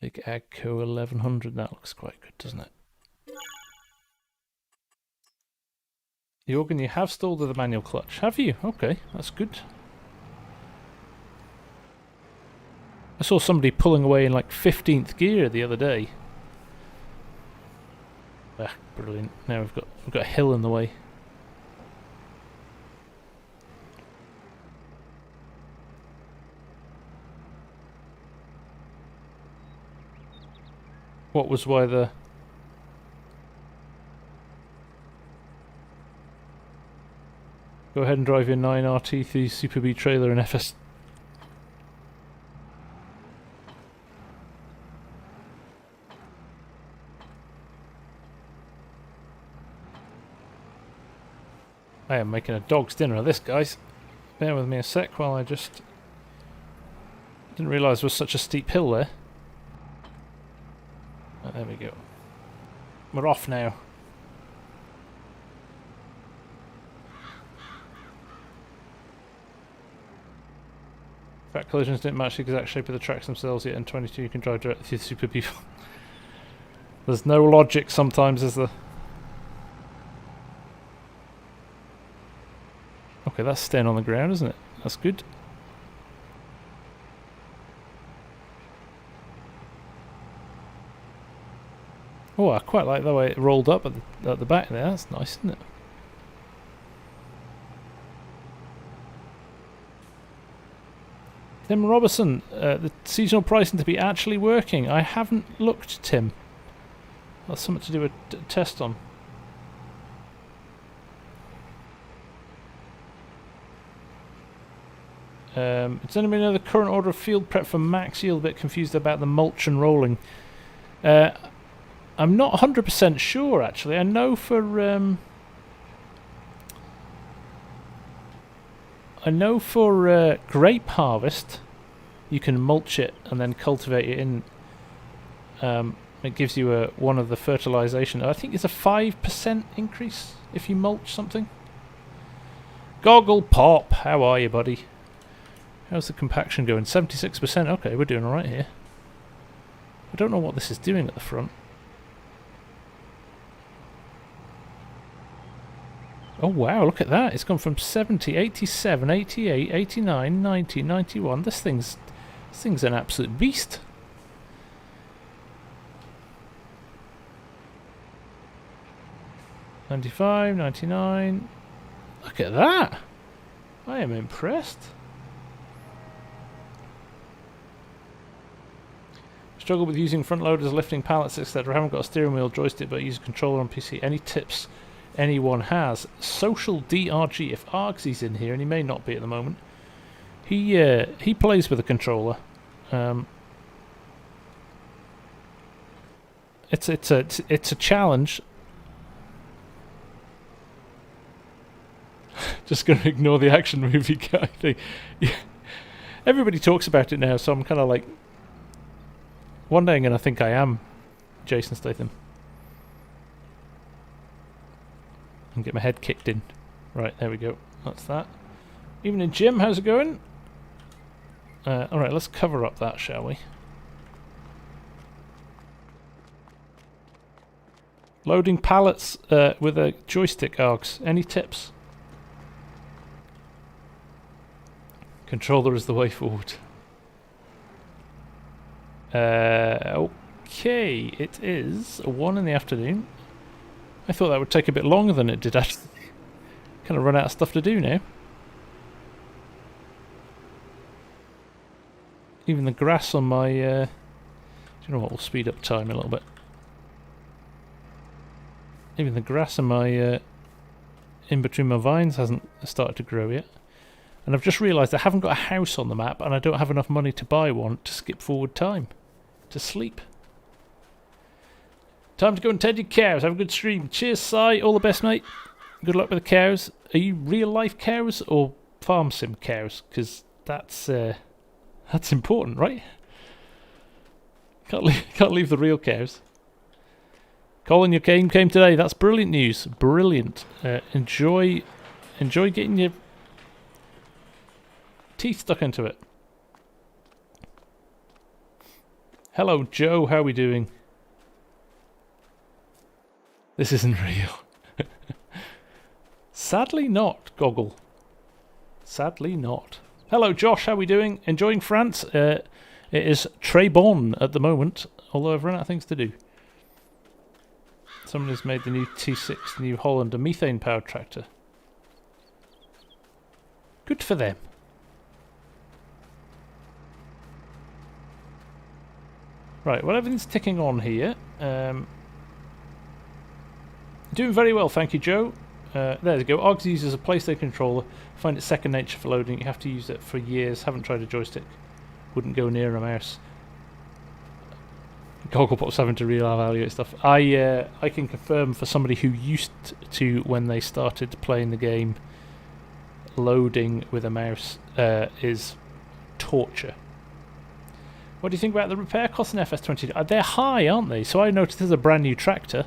Big Agco 1100. That looks quite good, doesn't it? The organ you have stalled with a manual clutch. Have you? Okay, that's good. I saw somebody pulling away in like 15th gear the other day. Ah, brilliant. Now we've got a hill in the way. What was why the... Go ahead and drive your 9RT3 Super B trailer and FS... I am making a dog's dinner of this, guys. Bear with me a sec while I just... Didn't realise there was such a steep hill there. Oh, there we go. We're off now. Fact collisions didn't match the exact shape of the tracks themselves yet. In 22 you can drive directly through the Super B. There's no logic sometimes, is there? Okay, that's staying on the ground, isn't it? That's good. Oh, I quite like the way it rolled up at the back there. That's nice, isn't it? Tim Robertson, the seasonal pricing to be actually working. I haven't looked, Tim. That's something to do with a test on. Does anybody know the current order of field prep for max yield? A bit confused about the mulch and rolling. I'm not 100% sure, actually. I know for grape harvest, you can mulch it and then cultivate it in. It gives you one of the fertilization. I think it's a 5% increase if you mulch something. Goggle Pop, how are you, buddy? How's the compaction going? 76%. Okay, we're doing alright here. I don't know what this is doing at the front. Oh wow, look at that. It's gone from 70, 87, 88, 89, 90, 91. This thing's an absolute beast. $95, $99. Look at that. I am impressed. Struggle with using front loaders, lifting pallets, etc. I haven't got a steering wheel joystick, but use a controller on PC. Any tips anyone has? Social DRG. If Argsy's in here, and he may not be at the moment, he plays with a controller. It's a challenge. Just going to ignore the action movie guy thing. Yeah. Everybody talks about it now, so I'm kind of like, one day I'm going to think I am Jason Statham. And get my head kicked in. Right, there we go. That's that. Evening, Jim. How's it going? Alright, let's cover up that, shall we? Loading pallets with a joystick, Args. Any tips? Controller is the way forward. Okay, it is 1 in the afternoon. I thought that would take a bit longer than it did actually. Kind of run out of stuff to do now. Even the grass on my... do you know what, we'll speed up time a little bit. Even the grass on my... in between my vines hasn't started to grow yet. And I've just realised I haven't got a house on the map and I don't have enough money to buy one to skip forward time. To sleep. Time to go and tend your cows. Have a good stream. Cheers, Si. All the best, mate. Good luck with the cows. Are you real life cows or FarmSim cows? Because that's That's important, right? Can't leave the real cows. Colin, your game came today. That's brilliant news. Brilliant. Enjoy getting your teeth stuck into it. Hello, Joe. How are we doing? This isn't real. Sadly not, Goggle. Sadly not. Hello, Josh. How are we doing? Enjoying France? It is très bon at the moment, although I've run out of things to do. Someone has made the new T6 New Holland a methane-powered tractor. Good for them. Right, well, everything's ticking on here. Doing very well, thank you, Joe. There we go. Oggs uses a PlayStation controller. Find it second nature for loading. You have to use it for years. Haven't tried a joystick. Wouldn't go near a mouse. Gogglepop's having to reevaluate stuff. I can confirm for somebody who used to, when they started playing the game, loading with a mouse is torture. What do you think about the repair costs in FS20? They're high, aren't they? So I noticed there's a brand new tractor,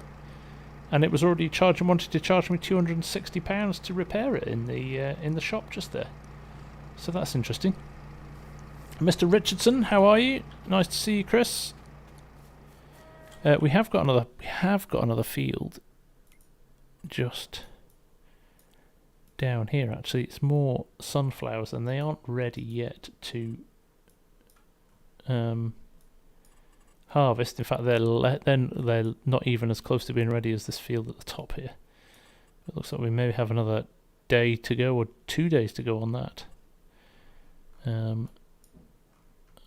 and it was already wanted to charge me £260 to repair it in the shop just there. So that's interesting. Mr. Richardson, how are you? Nice to see you, Chris. We have got another field just down here. Actually, it's more sunflowers, and they aren't ready yet to harvest. In fact, they're not even as close to being ready as this field at the top here. It looks like we maybe have another day to go, or 2 days to go on that. And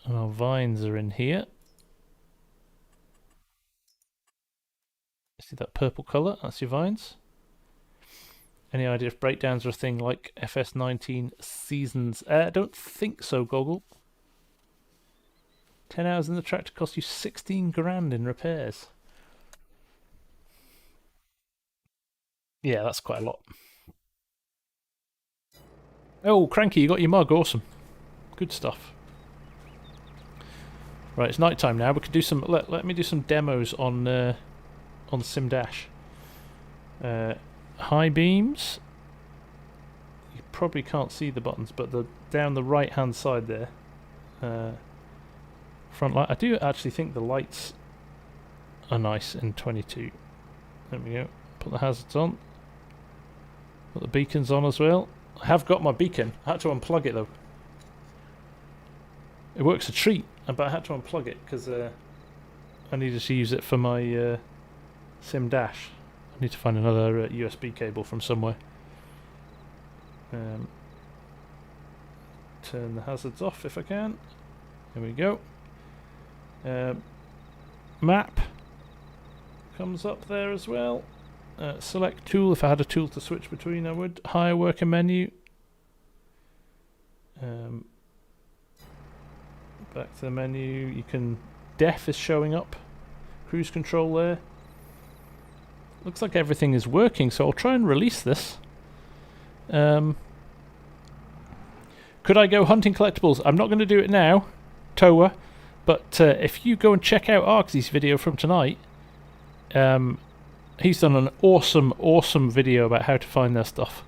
our vines are in here. See that purple colour? That's your vines. Any idea if breakdowns are a thing like FS19 seasons? I don't think so, Goggle. 10 hours in the tractor cost you 16 grand in repairs. Yeah, that's quite a lot. Oh, Cranky, you got your mug. Awesome. Good stuff. Right, it's night time now. We could do some. Let me do some demos on Sim Dash. High beams. You probably can't see the buttons, but down the right hand side there. Front light. I do actually think the lights are nice in 22. There we go. Put the hazards on. Put the beacons on as well. I have got my beacon. I had to unplug it though. It works a treat, but I had to unplug it because I needed to use it for my Sim Dash. I need to find another USB cable from somewhere. Turn the hazards off if I can. There we go. Map comes up there as well. Select tool. If I had a tool to switch between, I would. Higher worker menu. Back to the menu. You can. Def is showing up. Cruise control there. Looks like everything is working, so I'll try and release this. Could I go hunting collectibles? I'm not going to do it now, Toa, but if you go and check out Argsy's video from tonight, he's done an awesome video about how to find their stuff.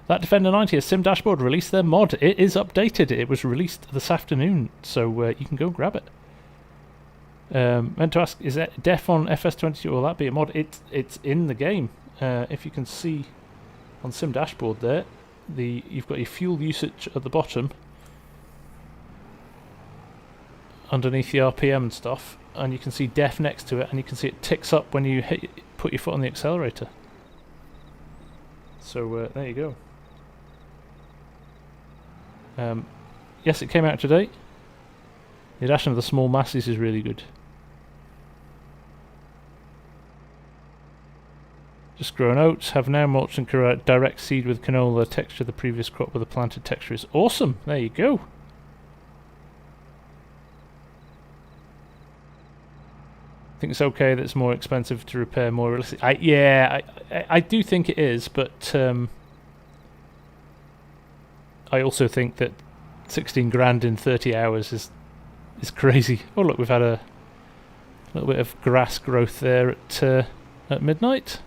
That Defender 90 has Sim Dashboard released their mod. It is updated. It was released this afternoon, so you can go grab it. Meant to ask, is that def on FS22? Will that be a mod? It's in the game. If you can see on Sim Dashboard there, you've got your fuel usage at the bottom, underneath the RPM and stuff, and you can see def next to it, and you can see it ticks up when you put your foot on the accelerator. So there you go. Yes, it came out today. The addition of the small masses is really good. Just grown oats, have now mulched and direct seed with canola. Texture of the previous crop with the planted texture is awesome. There you go. I think it's okay that it's more expensive to repair, more realistic. I do think it is, but I also think that 16 grand in 30 hours is crazy. Oh look, we've had a little bit of grass growth there at midnight.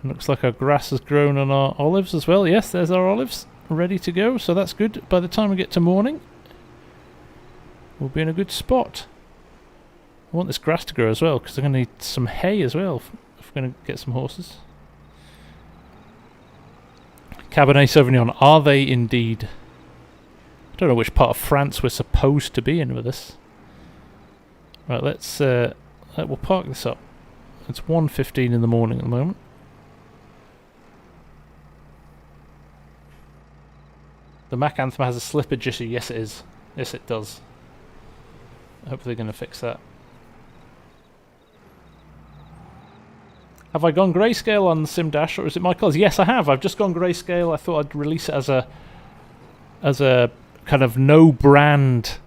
It looks like our grass has grown on our olives as well. Yes, there's our olives ready to go, so that's good. By the time we get to morning, we'll be in a good spot. I want this grass to grow as well, because I'm going to need some hay as well if we're going to get some horses. Cabernet Sauvignon, are they indeed? I don't know which part of France we're supposed to be in with this. Right, we'll park this up. It's 1:15 in the morning at the moment. The Mac Anthem has a slippage issue. Yes, it is. Yes, it does. I hope they're going to fix that. Have I gone grayscale on Sim Dash, or is it my colours? Yes, I have. I've just gone grayscale. I thought I'd release it as a kind of no brand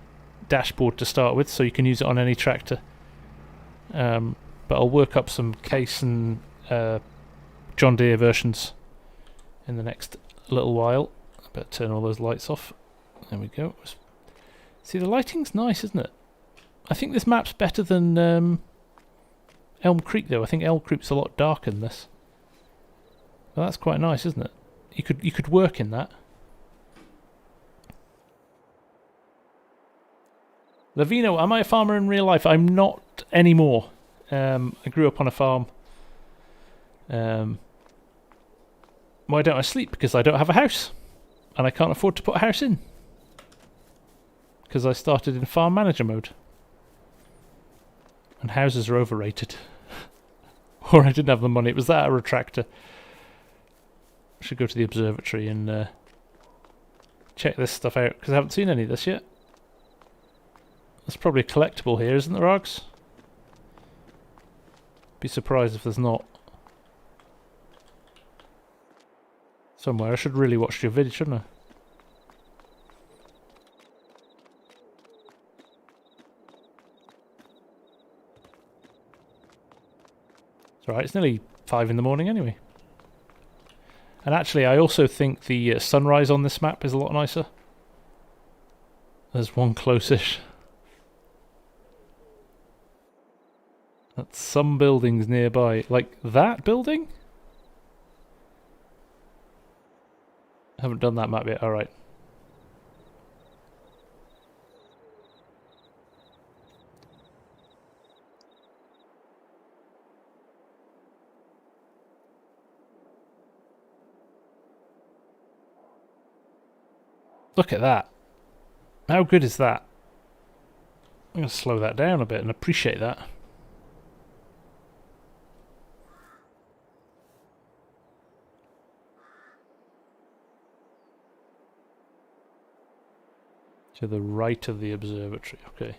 dashboard to start with, so you can use it on any tractor. But I'll work up some Case and John Deere versions in the next little while. I better turn all those lights off. There we go. See, the lighting's nice, isn't it? I think this map's better than Elm Creek, though. I think Elm Creek's a lot darker than this. Well, that's quite nice, isn't it? You could work in that. Lavino, am I a farmer in real life? I'm not anymore. I grew up on a farm. Why don't I sleep? Because I don't have a house. And I can't afford to put a house in. Because I started in farm manager mode. And houses are overrated. Or I didn't have the money. It was that or a tractor. I should go to the observatory and check this stuff out. Because I haven't seen any of this yet. There's probably a collectible here, isn't there, Args? Be surprised if there's not. Somewhere. I should really watch your video, shouldn't I? It's alright, it's nearly 5 in the morning anyway. And actually, I also think the sunrise on this map is a lot nicer. There's one close-ish. That's some buildings nearby. Like that building? I haven't done that map yet. Alright. Look at that. How good is that? I'm going to slow that down a bit and appreciate that. To the right of the observatory, okay.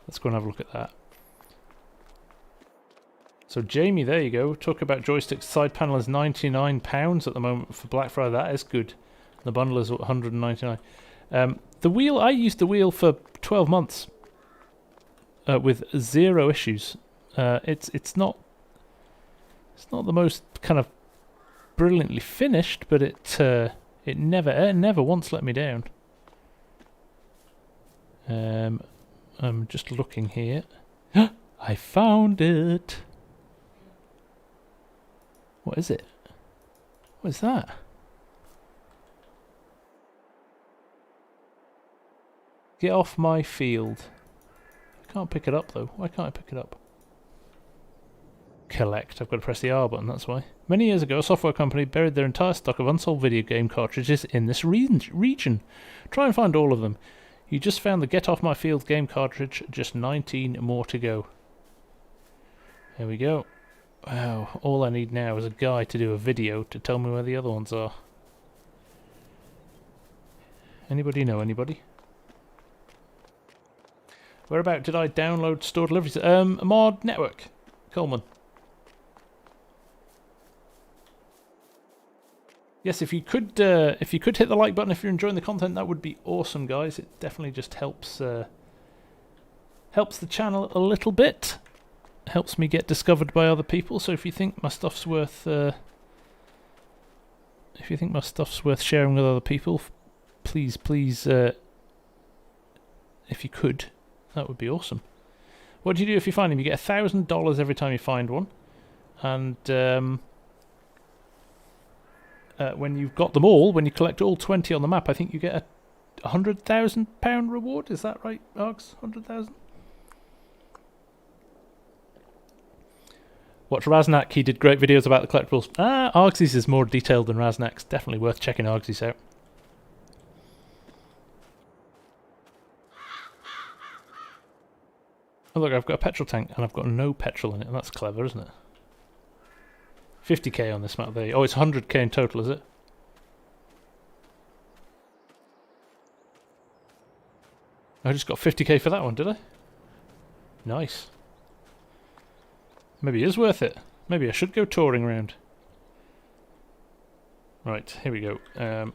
Let's go and have a look at that. So Jamie, there you go. Talk about joysticks. Side panel is £99 at the moment for Black Friday. That is good. The bundle is £199. The wheel, I used the wheel for 12 months with 0 issues. It's not the most kind of brilliantly finished, but it never once let me down. I'm just looking here. I found it. What is it? What is that? Get off my field. I can't pick it up though. Why can't I pick it up? Collect. I've got to press the R button, that's why. Many years ago, a software company buried their entire stock of unsold video game cartridges in this region. Try and find all of them. You just found the Get Off My Field game cartridge, just 19 more to go. There we go. Wow, all I need now is a guy to do a video to tell me where the other ones are. Anybody know anybody? Whereabout did I download store deliveries? Mod Network, Coleman. Yes, if you could hit the like button if you're enjoying the content, that would be awesome, guys. It definitely just helps helps the channel a little bit. Helps me get discovered by other people. So if you think my stuff's worth if you think my stuff's worth sharing with other people, please, if you could, that would be awesome. What do you do if you find them? You get $1,000 every time you find one, and when you've got them all, when you collect all 20 on the map, I think you get a £100,000 reward. Is that right, Args? 100,000. Watch Raznak. He did great videos about the collectibles. Argsy's is more detailed than Raznak's. Definitely worth checking Argsy's out. Oh look, I've got a petrol tank and I've got no petrol in it, and that's clever, isn't it? 50k on this map there. Oh, it's 100k in total, is it? I just got 50k for that one, did I? Nice. Maybe it is worth it. Maybe I should go touring around. Right, here we go.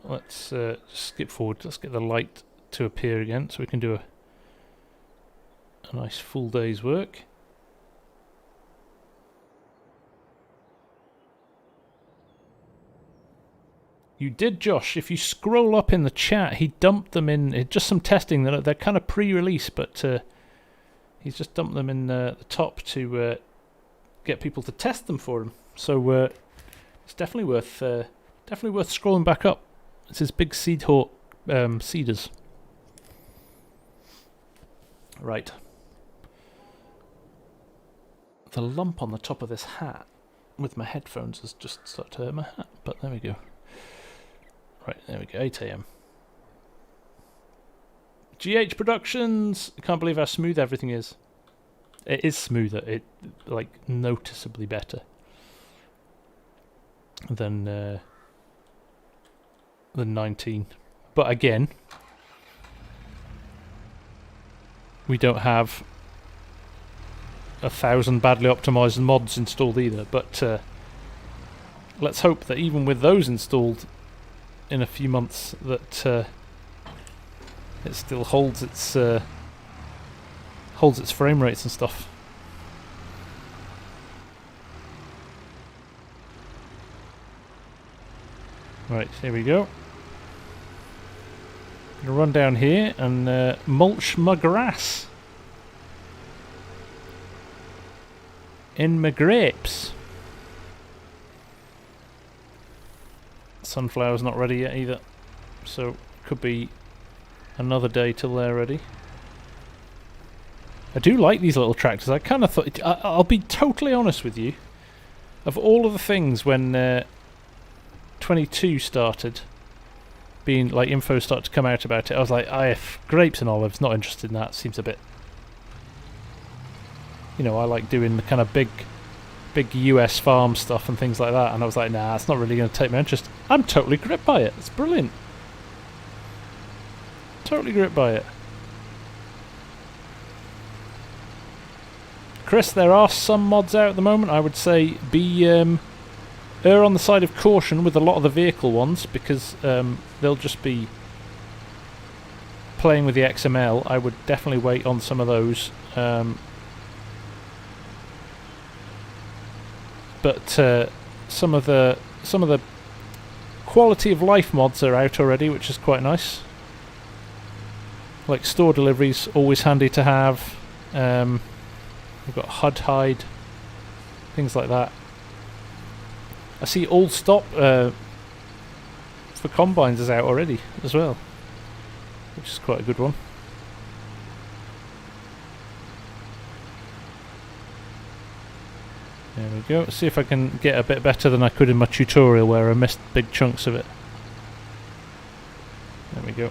Let's skip forward. Let's get the light to appear again so we can do a nice full day's work. You did, Josh. If you scroll up in the chat, he dumped them in just some testing. They're kind of pre-release, but he's just dumped them in the top to get people to test them for him. So it's definitely worth scrolling back up. It's his big Seedhawk seeders. Right. The lump on the top of this hat with my headphones has just started to hurt my hat, but there we go. Right, there we go, 8 AM. GH Productions! I can't believe how smooth everything is. It is smoother, like noticeably better than 19. But again, we don't have 1,000 badly optimized mods installed either, but let's hope that even with those installed in a few months that it still holds its frame rates and stuff. Right, here we go. Gonna run down here and mulch my grass in my grapes. Sunflower's not ready yet either, so could be another day till they're ready. I do like these little tractors. I kind of thought, I'll be totally honest with you, of all of the things when 22 started, being like info started to come out about it, I was like, grapes and olives, not interested in that. Seems a bit, you know, I like doing the kind of big US farm stuff and things like that, and I was like, nah, it's not really going to take my interest. I'm totally gripped by it. It's brilliant. Totally gripped by it. Chris, there are some mods out at the moment. I would say be err on the side of caution with a lot of the vehicle ones, because they'll just be playing with the XML. I would definitely wait on some of those. But some of the quality of life mods are out already, which is quite nice. Like store deliveries, always handy to have. We've got HUD hide, things like that. I see all stop for combines is out already as well, which is quite a good one. There we go. See if I can get a bit better than I could in my tutorial where I missed big chunks of it. There we go.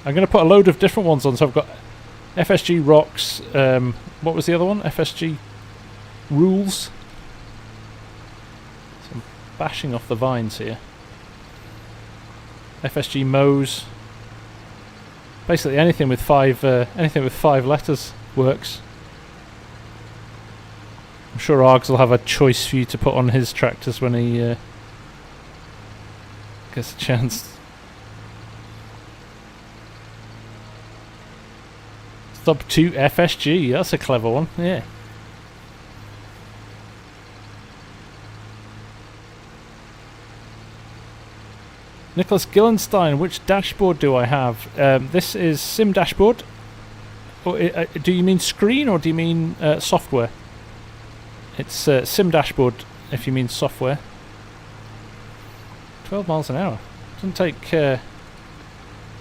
I'm going to put a load of different ones on. So I've got FSG Rocks. What was the other one? FSG Rules. So I'm bashing off the vines here. FSG Mows. Basically anything with five letters works. I'm sure Args will have a choice for you to put on his tractors when he gets a chance. Sub 2 FSG, that's a clever one, yeah. Nicholas Gillenstein, which dashboard do I have? This is Sim dashboard. Or, do you mean screen or do you mean software? It's Sim dashboard if you mean software. 12 miles an hour. Doesn't take... can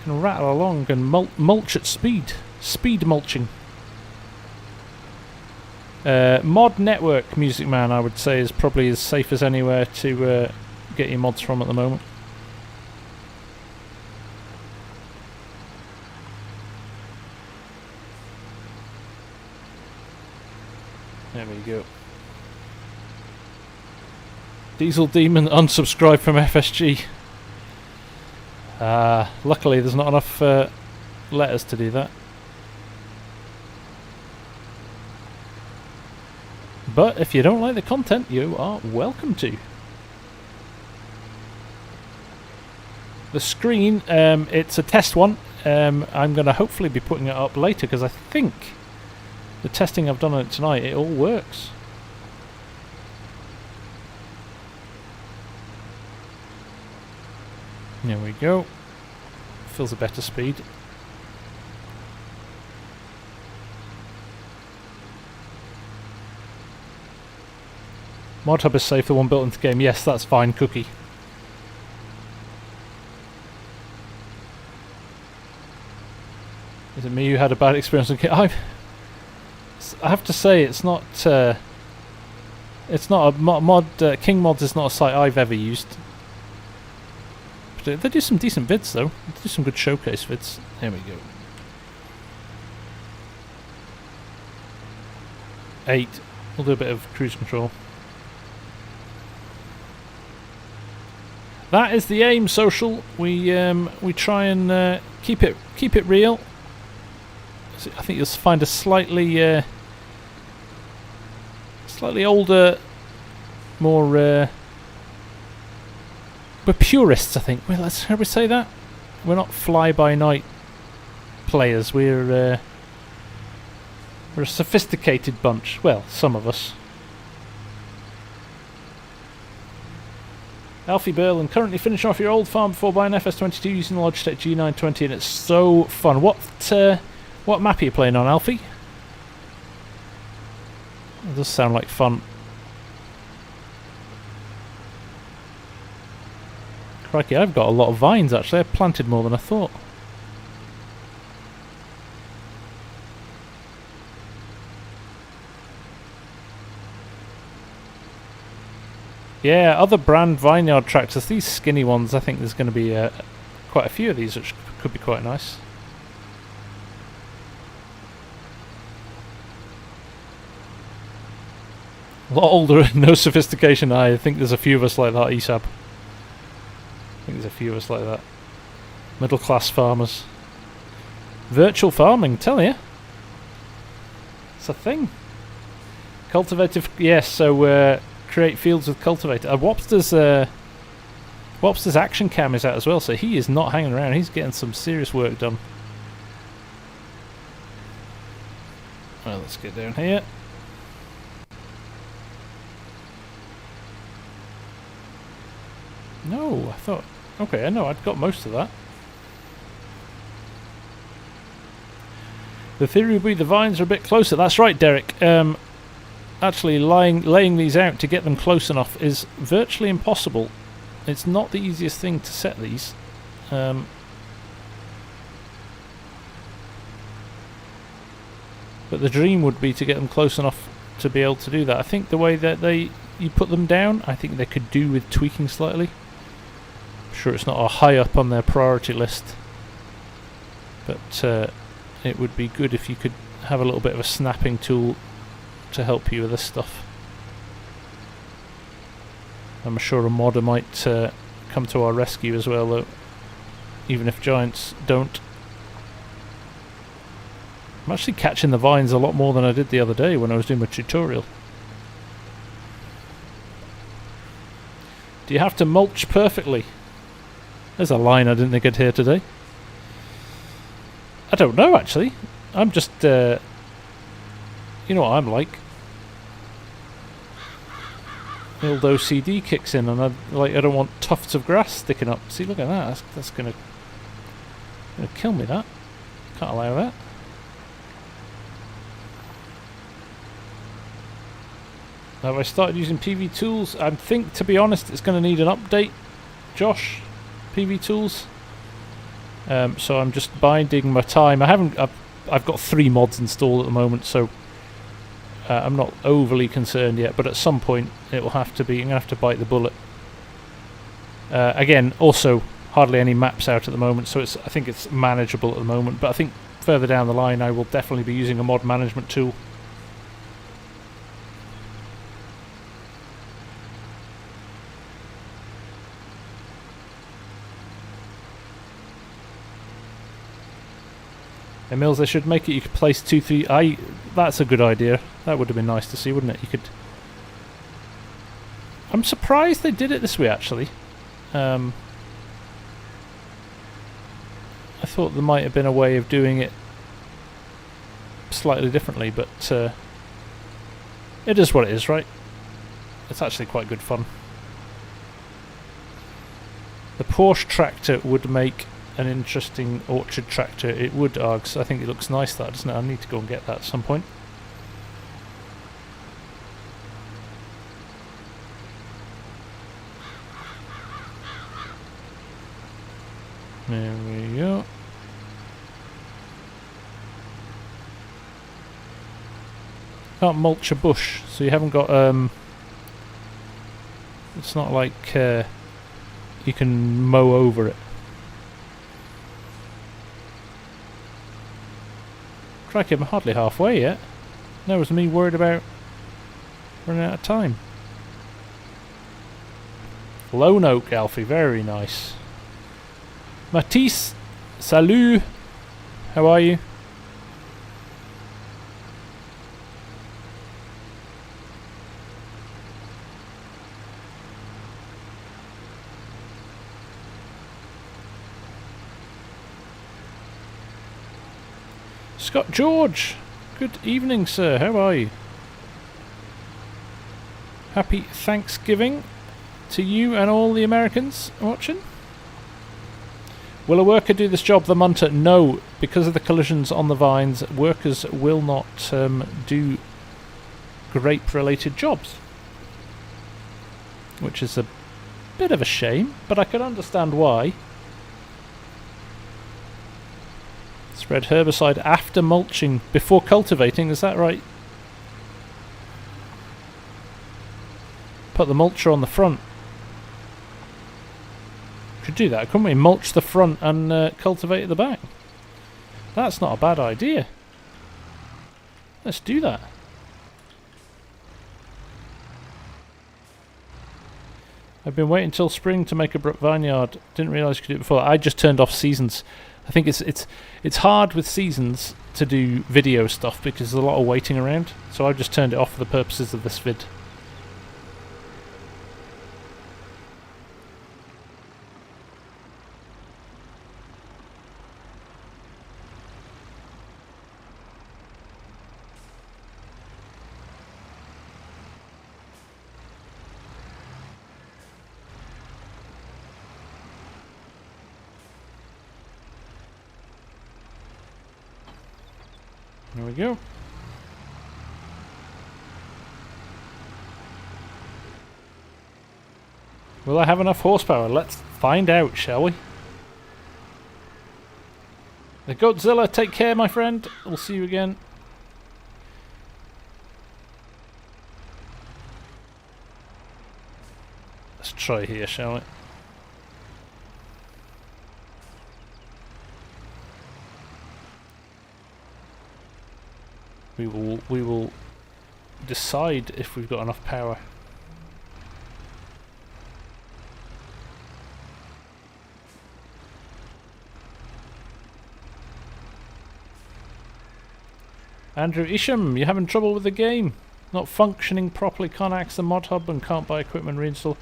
rattle along and mulch at speed. Speed mulching. Mod Network Music Man, I would say, is probably as safe as anywhere to get your mods from at the moment. There we go. Diesel Demon unsubscribed from FSG. Luckily there's not enough letters to do that. But if you don't like the content, you are welcome to. The screen, it's a test one. I'm going to hopefully be putting it up later because I think the testing I've done on it tonight, it all works. There we go. Feels a better speed. Mod Hub is safe, the one built into the game. Yes, that's fine, Cookie. Is it me who had a bad experience with I have to say, it's not a mod. King Mods is not a site I've ever used. But they do some decent vids though. They do some good showcase vids. There we go. 8. We'll do a bit of cruise control. That is the aim, social. We try and keep it real. So I think you'll find a slightly older, more we're purists, I think. Well, how do we say that? We're not fly-by-night players. We're a sophisticated bunch. Well, some of us. Alfie Berlin, currently finishing off your old farm before buying FS22 using the Logitech G920, and it's so fun. What map are you playing on, Alfie? It does sound like fun. Crikey, I've got a lot of vines actually. I've planted more than I thought. Yeah, other brand vineyard tractors. These skinny ones, I think there's going to be quite a few of these, which could be quite nice. A lot older and no sophistication. I think there's a few of us like that, Esab. I think there's a few of us like that. Middle class farmers. Virtual farming, tell you. It's a thing. Cultivative, yes, so create fields with cultivator. Wopster's action cam is out as well, so he is not hanging around. He's getting some serious work done. Well, let's get down here. No, I thought... Okay, I know, I'd got most of that. The theory would be the vines are a bit closer. That's right, Derek. Actually, laying these out to get them close enough is virtually impossible. It's not the easiest thing to set these. But the dream would be to get them close enough to be able to do that. I think the way that you put them down, I think they could do with tweaking slightly. I'm sure it's not a high up on their priority list, but it would be good if you could have a little bit of a snapping tool to help you with this stuff. I'm sure a modder might come to our rescue as well, though, even if giants don't. I'm actually catching the vines a lot more than I did the other day when I was doing my tutorial. Do you have to mulch perfectly? There's a line I didn't think I'd hear today. I don't know, actually. I'm just... you know what I'm like. The old OCD kicks in, and I don't want tufts of grass sticking up. See, look at that. That's gonna kill me. That can't allow that. Have I started using PV Tools? I think, to be honest, it's going to need an update, Josh. PV Tools. So I'm just biding my time. I've got 3 mods installed at the moment, so I'm not overly concerned yet. But at some point, it will have to be. I'm going to have to bite the bullet. Again, also hardly any maps out at the moment, so I think it's manageable at the moment. But I think further down the line, I will definitely be using a mod management tool. And Mills, they should make it you could place 2, 3... That's a good idea. That would have been nice to see, wouldn't it? You could... I'm surprised they did it this way, actually. I thought there might have been a way of doing it slightly differently, but it is what it is, right? It's actually quite good fun. The Porsche tractor would make an interesting orchard tractor. It would, Args. I think it looks nice, that, doesn't it? I need to go and get that at some point. There we go. Can't mulch a bush, so you haven't got it's not like you can mow over it. Crikey, I'm hardly halfway yet. That was me worried about running out of time. Lone Oak, Alfie, very nice. Matisse, salut. How are you? Scott George, good evening, sir. How are you? Happy Thanksgiving to you and all the Americans watching. Will a worker do this job, the munter? No, because of the collisions on the vines, workers will not do grape-related jobs, which is a bit of a shame, but I can understand why. Spread herbicide after mulching, before cultivating, is that right? Put the mulcher on the front. Could do that, couldn't we? Mulch the front and cultivate at the back. That's not a bad idea. Let's do that. I've been waiting till spring to make a vineyard. Didn't realise you could do it before. I just turned off seasons. I think it's hard with seasons to do video stuff because there's a lot of waiting around. So I've just turned it off for the purposes of this vid. There we go. Will I have enough horsepower? Let's find out, shall we? The Godzilla, take care, my friend. We'll see you again. Let's try here, shall we? We will decide if we've got enough power. Andrew Isham, you're having trouble with the game. Not functioning properly, can't access the mod hub and can't buy equipment reinstall.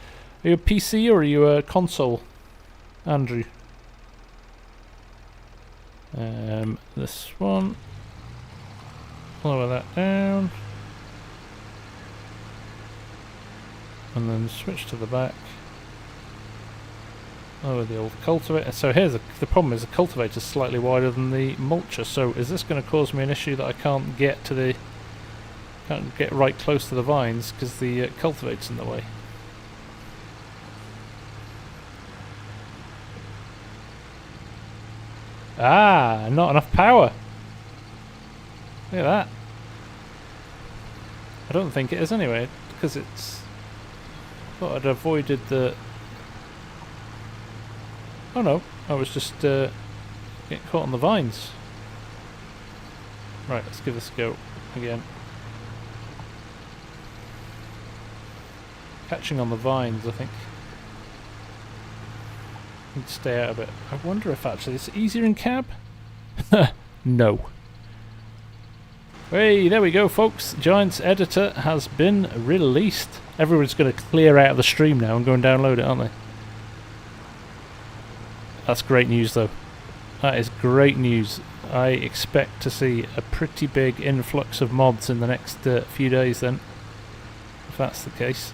Are you a PC or are you a console, Andrew? This one. Lower that down. and then switch to the back. Over the old cultivator. So here's the problem is the cultivator is slightly wider than the mulcher. So is this going to cause me an issue that I can't get right close to the vines because the cultivator's in the way? Ah, not enough power. Look at that. I don't think it is anyway, because it's... thought I'd avoided the... Oh no, I was just getting caught on the vines. Right, let's give this a go again. Catching on the vines, I think. Need to stay out of it. I wonder if actually it's easier in cab? No. Hey, there we go folks. Giant's editor has been released. Everyone's going to clear out of the stream now and go and download it, aren't they? That's great news though. That is great news. I expect to see a pretty big influx of mods in the next few days then, if that's the case.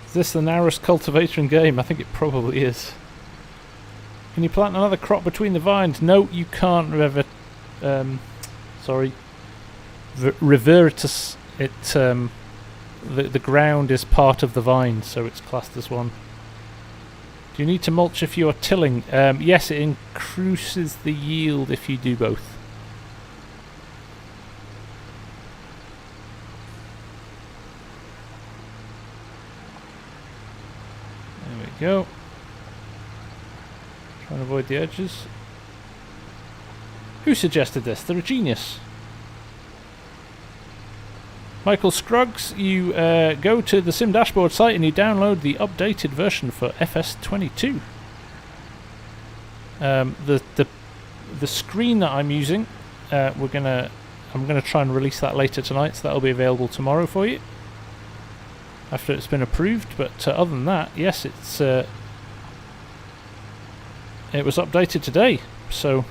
Is this the narrowest cultivator in game? I think it probably is. Can you plant another crop between the vines? No, you can't. Revertus. It the ground is part of the vine, so it's classed as one. Do you need to mulch if you are tilling? Yes, it increases the yield if you do both. Go. Try and avoid the edges. Who suggested this? They're a genius. Michael Scruggs, you go to the Sim Dashboard site and you download the updated version for FS22. The screen that I'm using, I'm gonna try and release that later tonight, so that'll be available tomorrow for you, after it's been approved. But other than that, yes, it was updated today, so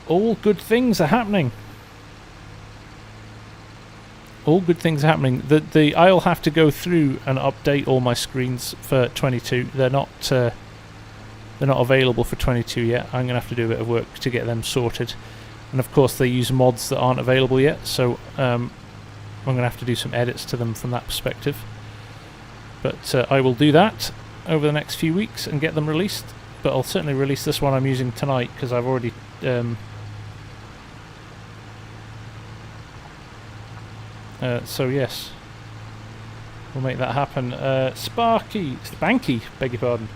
all good things are happening. All good things are happening. I'll have to go through and update all my screens for 22. They're not available for 22 yet. I'm gonna have to do a bit of work to get them sorted. And of course they use mods that aren't available yet, so I'm going to have to do some edits to them from that perspective. But I will do that over the next few weeks and get them released. But I'll certainly release this one I'm using tonight, because I've already... so yes, we'll make that happen. Spanky, beg your pardon.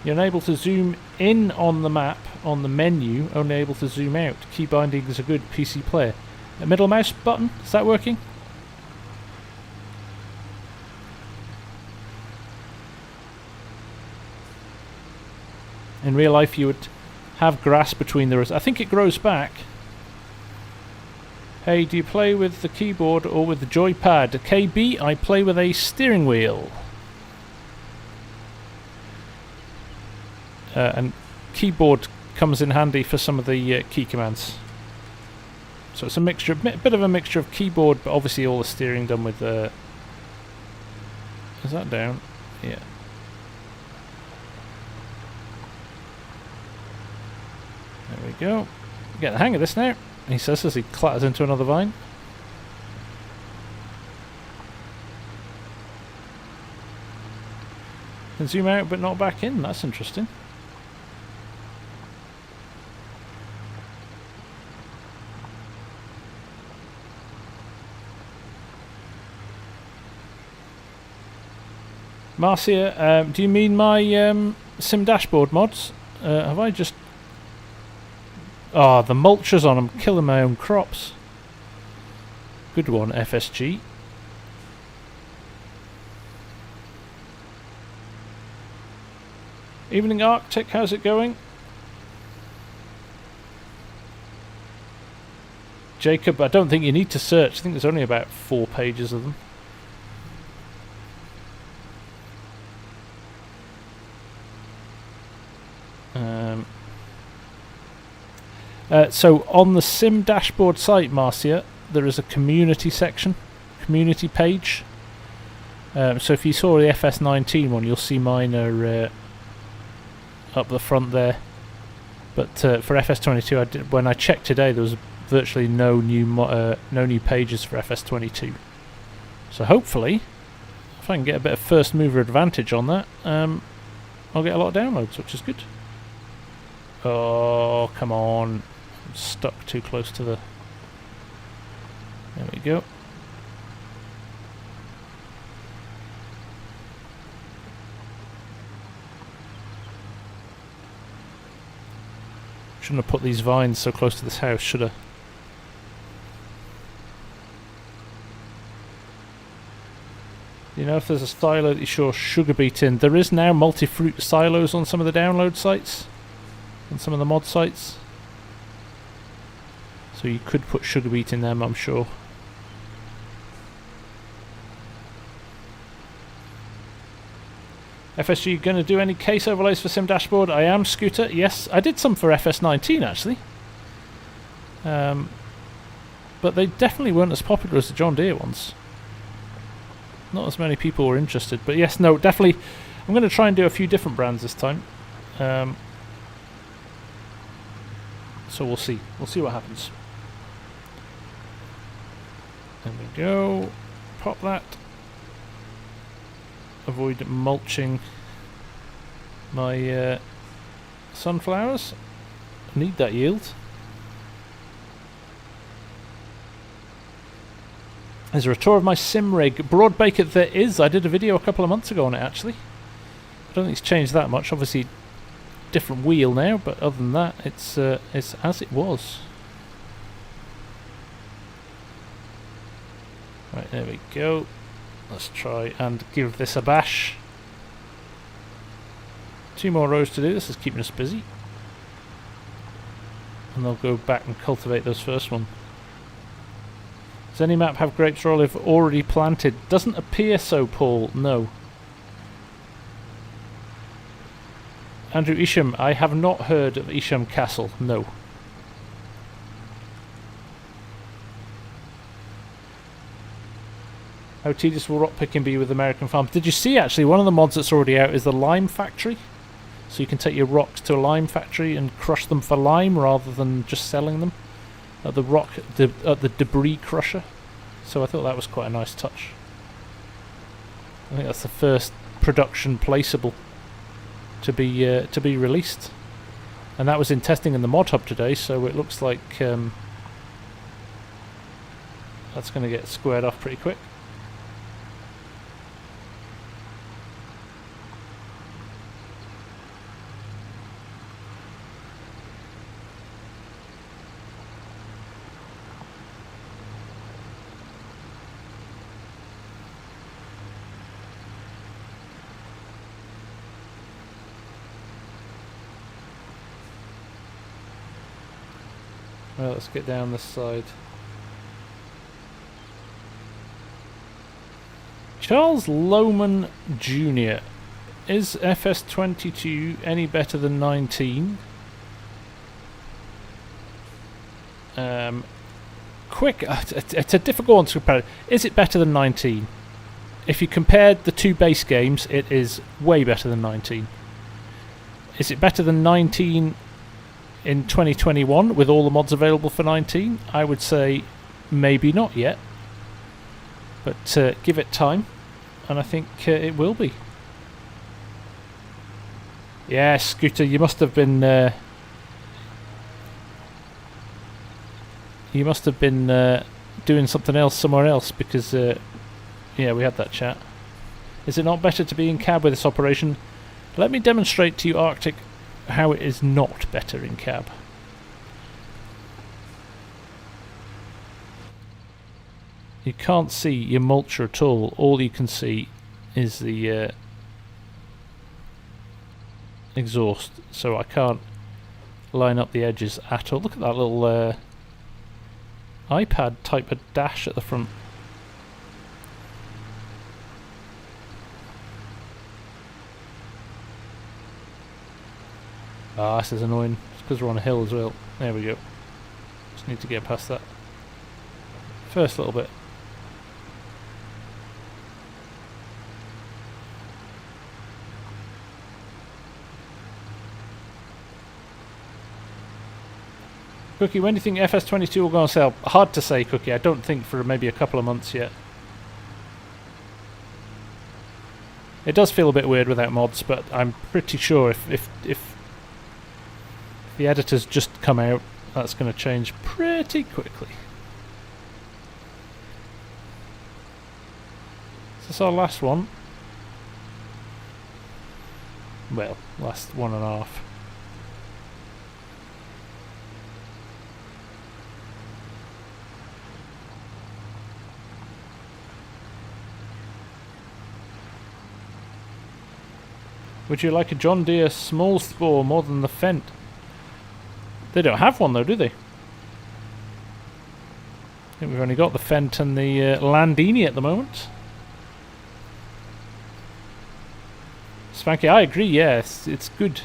You're unable to zoom in on the map, on the menu, only able to zoom out. Key binding is a good PC player. A middle mouse button, is that working? In real life you would have grass between the rows. I think it grows back. Hey, do you play with the keyboard or with the joypad? KB, I play with a steering wheel. And keyboard comes in handy for some of the key commands. So it's a mixture, bit of a mixture of keyboard, but obviously all the steering done with the... Is that down? Yeah. There we go. Get the hang of this now, he says as he clatters into another vine. Can zoom out but not back in, that's interesting. Marcia, do you mean my Sim Dashboard mods? Have I just... Ah, the mulcher's on, I'm killing my own crops. Good one, FSG. Evening Arctic, how's it going? Jacob, I don't think you need to search. I think there's only about 4 pages of them. So on the Sim dashboard site, Marcia, there is a community section, community page. So if you saw the FS19 one, you'll see mine are up the front there. But for FS22, when I checked today, there was virtually no new pages for FS22. So hopefully, if I can get a bit of first mover advantage on that, I'll get a lot of downloads, which is good. Oh, come on. I'm stuck too close to the... There we go. Shouldn't have put these vines so close to this house, should I? You know if there's a silo that you sure sugar beet in? There is now multi-fruit silos on some of the download sites, on some of the mod sites. So you could put sugar beet in them, I'm sure. FSG, going to do any case overlays for Sim Dashboard? I am, Scooter. Yes, I did some for FS19 actually. But they definitely weren't as popular as the John Deere ones. Not as many people were interested. But yes, no, definitely. I'm going to try and do a few different brands this time. So we'll see. We'll see what happens. There we go. Pop that. Avoid mulching my sunflowers. Need that yield. Is there a tour of my sim rig? Broadbaker, there is. I did a video a couple of months ago on it actually. I don't think it's changed that much. Obviously different wheel now, but other than that it's as it was. Right, there we go. Let's try and give this a bash. 2 more rows to do. This is keeping us busy. And they'll go back and cultivate those first one. Does any map have grapes or olive already planted? Doesn't appear so, Paul. No. Andrew Isham, I have not heard of Isham Castle. No. How tedious will rock picking be with American farms? Did you see actually one of the mods that's already out is the lime factory? So you can take your rocks to a lime factory and crush them for lime rather than just selling them at the debris crusher. So I thought that was quite a nice touch. I think that's the first production placeable to be released, and that was in testing in the mod hub today. So it looks like that's going to get squared off pretty quick. Well, let's get down this side. Charles Lohman Jr. Is FS22 any better than 19? It's a difficult one to compare. Is it better than 19? If you compared the 2 base games, it is way better than 19. Is it better than 19 in 2021 with all the mods available for 19? I would say maybe not yet, but give it time and I think it will be. Yeah, Scooter, you must have been doing something else somewhere else, because yeah, we had that chat. Is it not better to be in cab with this operation? Let me demonstrate to you, Arctic, how it is not better in cab. You can't see your mulcher at all you can see is the exhaust, so I can't line up the edges at all. Look at that little iPad type of dash at the front. Ah, this is annoying. It's because we're on a hill as well. There we go. Just need to get past that first little bit. Cookie, when do you think FS22 will go on sale? Hard to say, Cookie. I don't think for maybe a couple of months yet. It does feel a bit weird without mods, but I'm pretty sure if the editors just come out, that's going to change pretty quickly. Is this our last one? Well, last 1.5. Would you like a John Deere small spore more than the Fendt? They don't have one though, do they? I think we've only got the Fendt and the Landini at the moment. Spanky, I agree, yeah, it's good.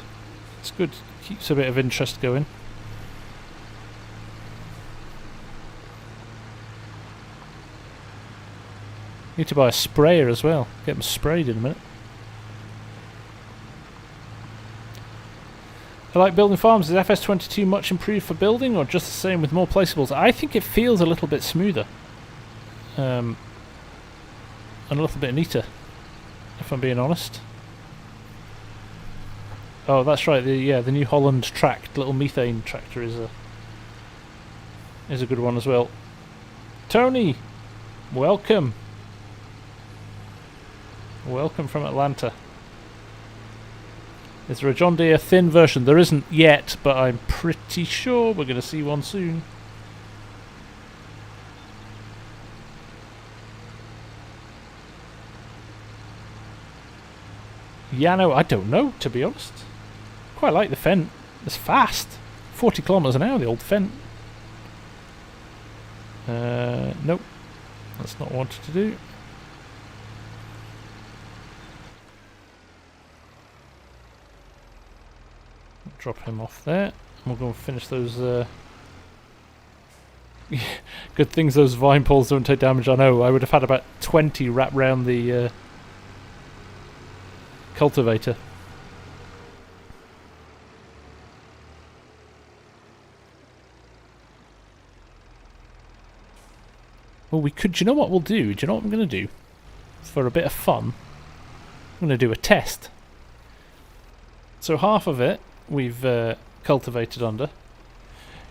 It's good. Keeps a bit of interest going. Need to buy a sprayer as well. Get them sprayed in a minute. I like building farms. Is FS22 much improved for building or just the same with more placeables? I think it feels a little bit smoother. And a little bit neater, if I'm being honest. Oh, that's right. The New Holland tracked little methane tractor is a good one as well. Tony, welcome. Welcome from Atlanta. Is there a John Deere thin version? There isn't yet, but I'm pretty sure we're going to see one soon. Yano, I don't know, to be honest. Quite like the Fendt. It's fast. 40 kilometers an hour, the old Fendt. Nope. That's not what I wanted to do. Drop him off there. We'll go and finish those. Good things those vine poles don't take damage. I know. I would have had about 20 wrapped round the cultivator. Well, we could. Do you know what we'll do? Do you know what I'm going to do? For a bit of fun, I'm going to do a test. So half of it we've cultivated under.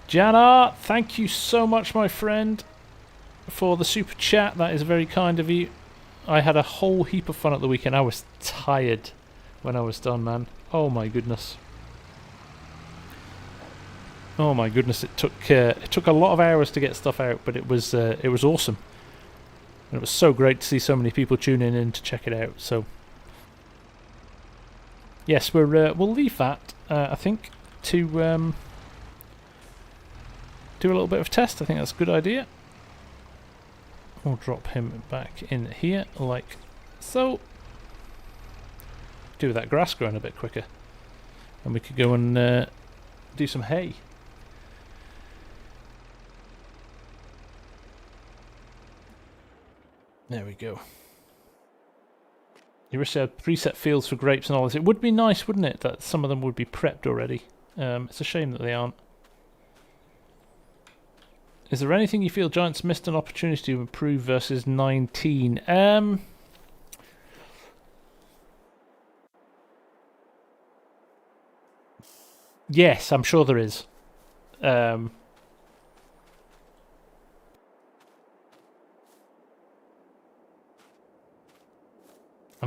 Jana, thank you so much, my friend, for the super chat. That is very kind of you. I had a whole heap of fun at the weekend. I was tired when I was done, man. Oh my goodness. Oh my goodness, it took a lot of hours to get stuff out, but it was awesome. And it was so great to see so many people tuning in to check it out. So yes, we'll leave that, I think, to do a little bit of test. I think that's a good idea. We'll drop him back in here, like so. Do that grass growing a bit quicker. And we could go and do some hay. There we go. You wish they had preset fields for grapes and all this. It would be nice, wouldn't it, that some of them would be prepped already. It's a shame that they aren't. Is there anything you feel Giants missed an opportunity to improve versus 19? Yes, I'm sure there is. I'm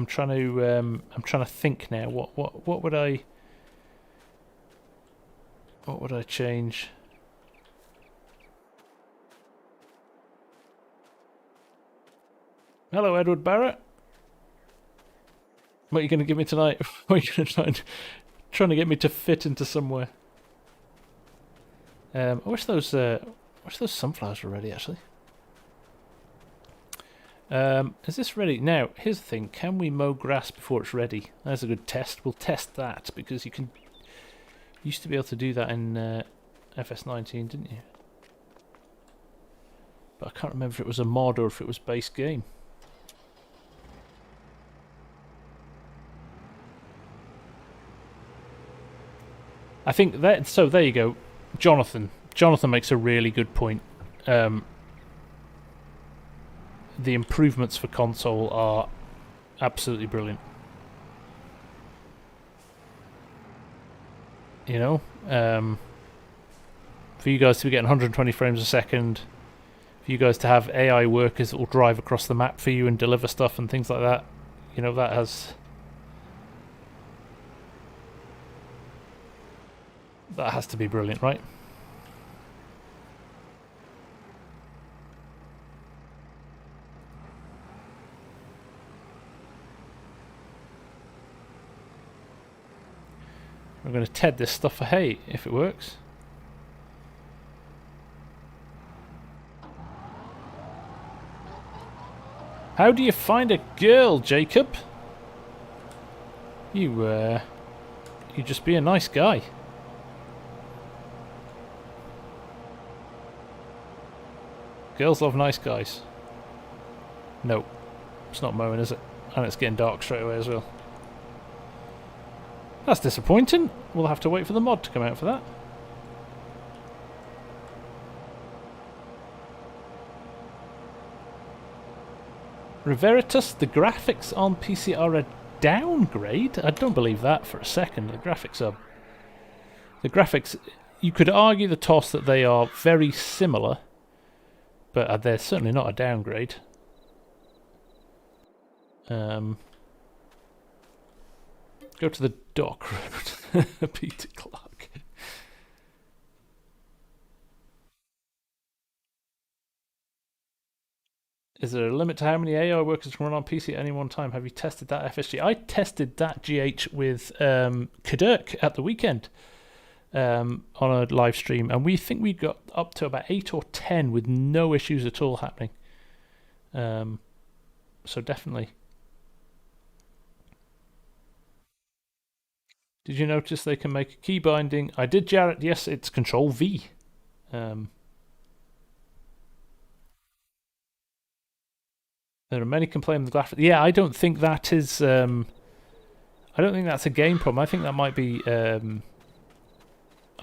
trying to think now. What would I change? Hello, Edward Barrett. What are you going to give me tonight? What are you going to trying to get me to fit into somewhere? I wish those wish those sunflowers were ready, actually. Is this ready? Now, here's the thing. Can we mow grass before it's ready? That's a good test. We'll test that, because you used to be able to do that in FS19, didn't you? But I can't remember if it was a mod or if it was base game. I think that, so there you go. Jonathan makes a really good point. The improvements for console are absolutely brilliant. You know, for you guys to be getting 120 frames a second, for you guys to have AI workers that will drive across the map for you and deliver stuff and things like that, you know, that has to be brilliant, right? We're going to TED this stuff for hay, if it works. How do you find a girl, Jacob? You just be a nice guy. Girls love nice guys. No, it's not mowing, is it? And it's getting dark straight away as well. That's disappointing. We'll have to wait for the mod to come out for that. Reveritus, the graphics on PC are a downgrade? I don't believe that for a second. The graphics, you could argue the toss that they are very similar, but they're certainly not a downgrade. Go to the dock road. Peter Clark. Is there a limit to how many AI workers can run on PC at any one time? Have you tested that, FSG? I tested that, GH, with Kadirk at the weekend on a live stream, and we think we got up to about 8 or 10 with no issues at all happening. So definitely. Did you notice they can make a key binding? I did, Jarrett. Yes, it's Control V. There are many complaining the graphics. Yeah, I don't think that is. I don't think that's a game problem. I think that might be. I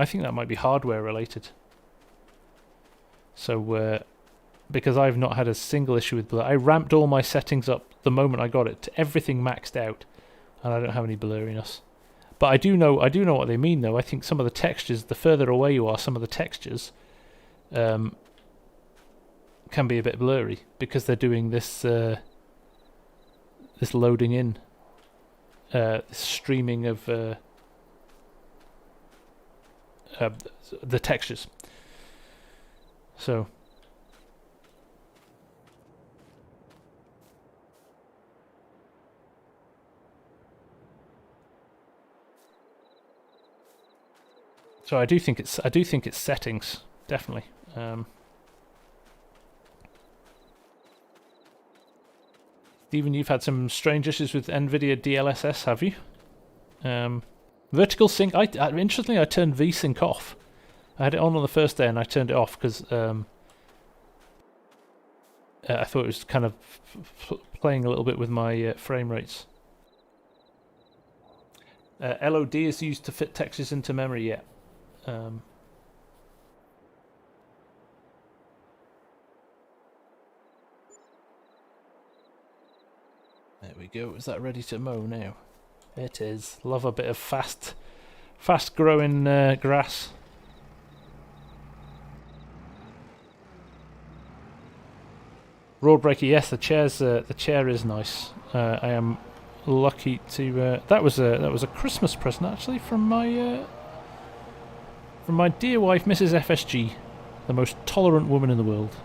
think that might be hardware related. So, because I've not had a single issue with blur, I ramped all my settings up the moment I got it to everything maxed out, and I don't have any blurriness. But I do know what they mean, though. I think some of the textures, the further away you are, some of the textures can be a bit blurry because they're doing this this loading in, this streaming of the textures. So. So I do think it's settings, definitely. Stephen, you've had some strange issues with Nvidia DLSS, have you? Vertical sync. Interestingly, I turned VSync off. I had it on the first day, and I turned it off because I thought it was kind of playing a little bit with my frame rates. LOD is used to fit textures into memory. Yeah. There we go. Is that ready to mow now? It is. Love a bit of fast growing grass. Road breaker. Yes, the chair is nice. I am lucky to. That was a Christmas present actually from my dear wife, Mrs. FSG, the most tolerant woman in the world.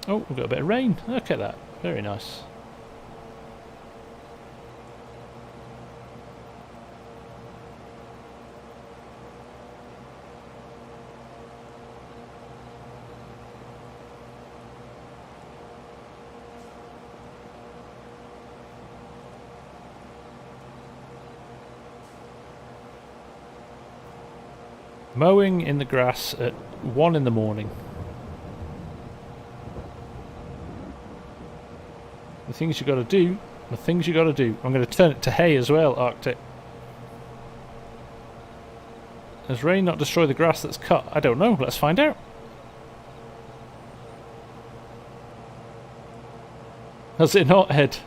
Oh, we've got a bit of rain. Look at that. Very nice. Mowing in the grass at 1 in the morning. The things you got to do. The things you got to do. I'm going to turn it to hay as well, Arctic. Does rain not destroy the grass that's cut? I don't know. Let's find out. Has it not, Ed?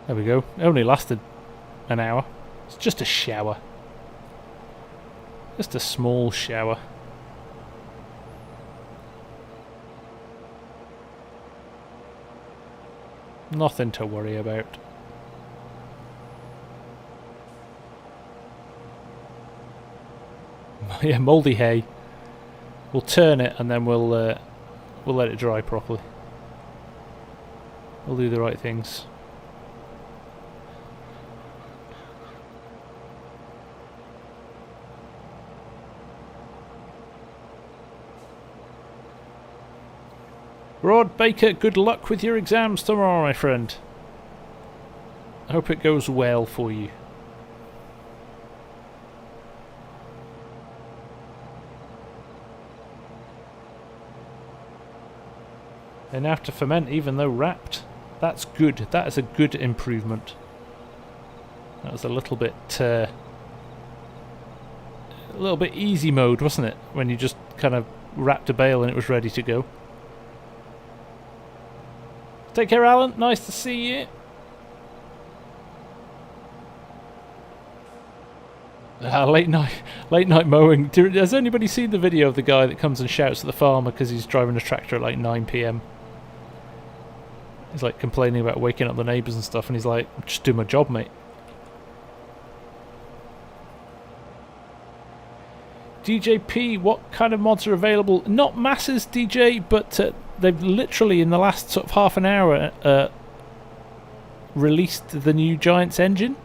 There we go. It only lasted an hour. It's just a shower. Just a small shower. Nothing to worry about. Yeah, mouldy hay. We'll turn it and then we'll let it dry properly. We'll do the right things. Rod Baker, good luck with your exams tomorrow, my friend. I hope it goes well for you. They now have to ferment even though wrapped. That's good. That is a good improvement. That was a little bit easy mode, wasn't it? When you just kind of wrapped a bale and it was ready to go. Take care, Alan. Nice to see you. Late night mowing. Has anybody seen the video of the guy that comes and shouts at the farmer because he's driving a tractor at like 9 PM? He's like complaining about waking up the neighbours and stuff, and he's like, "Just do my job, mate." DJP, what kind of mods are available? Not masses, DJ, but they've literally in the last sort of half an hour released the new Giants engine.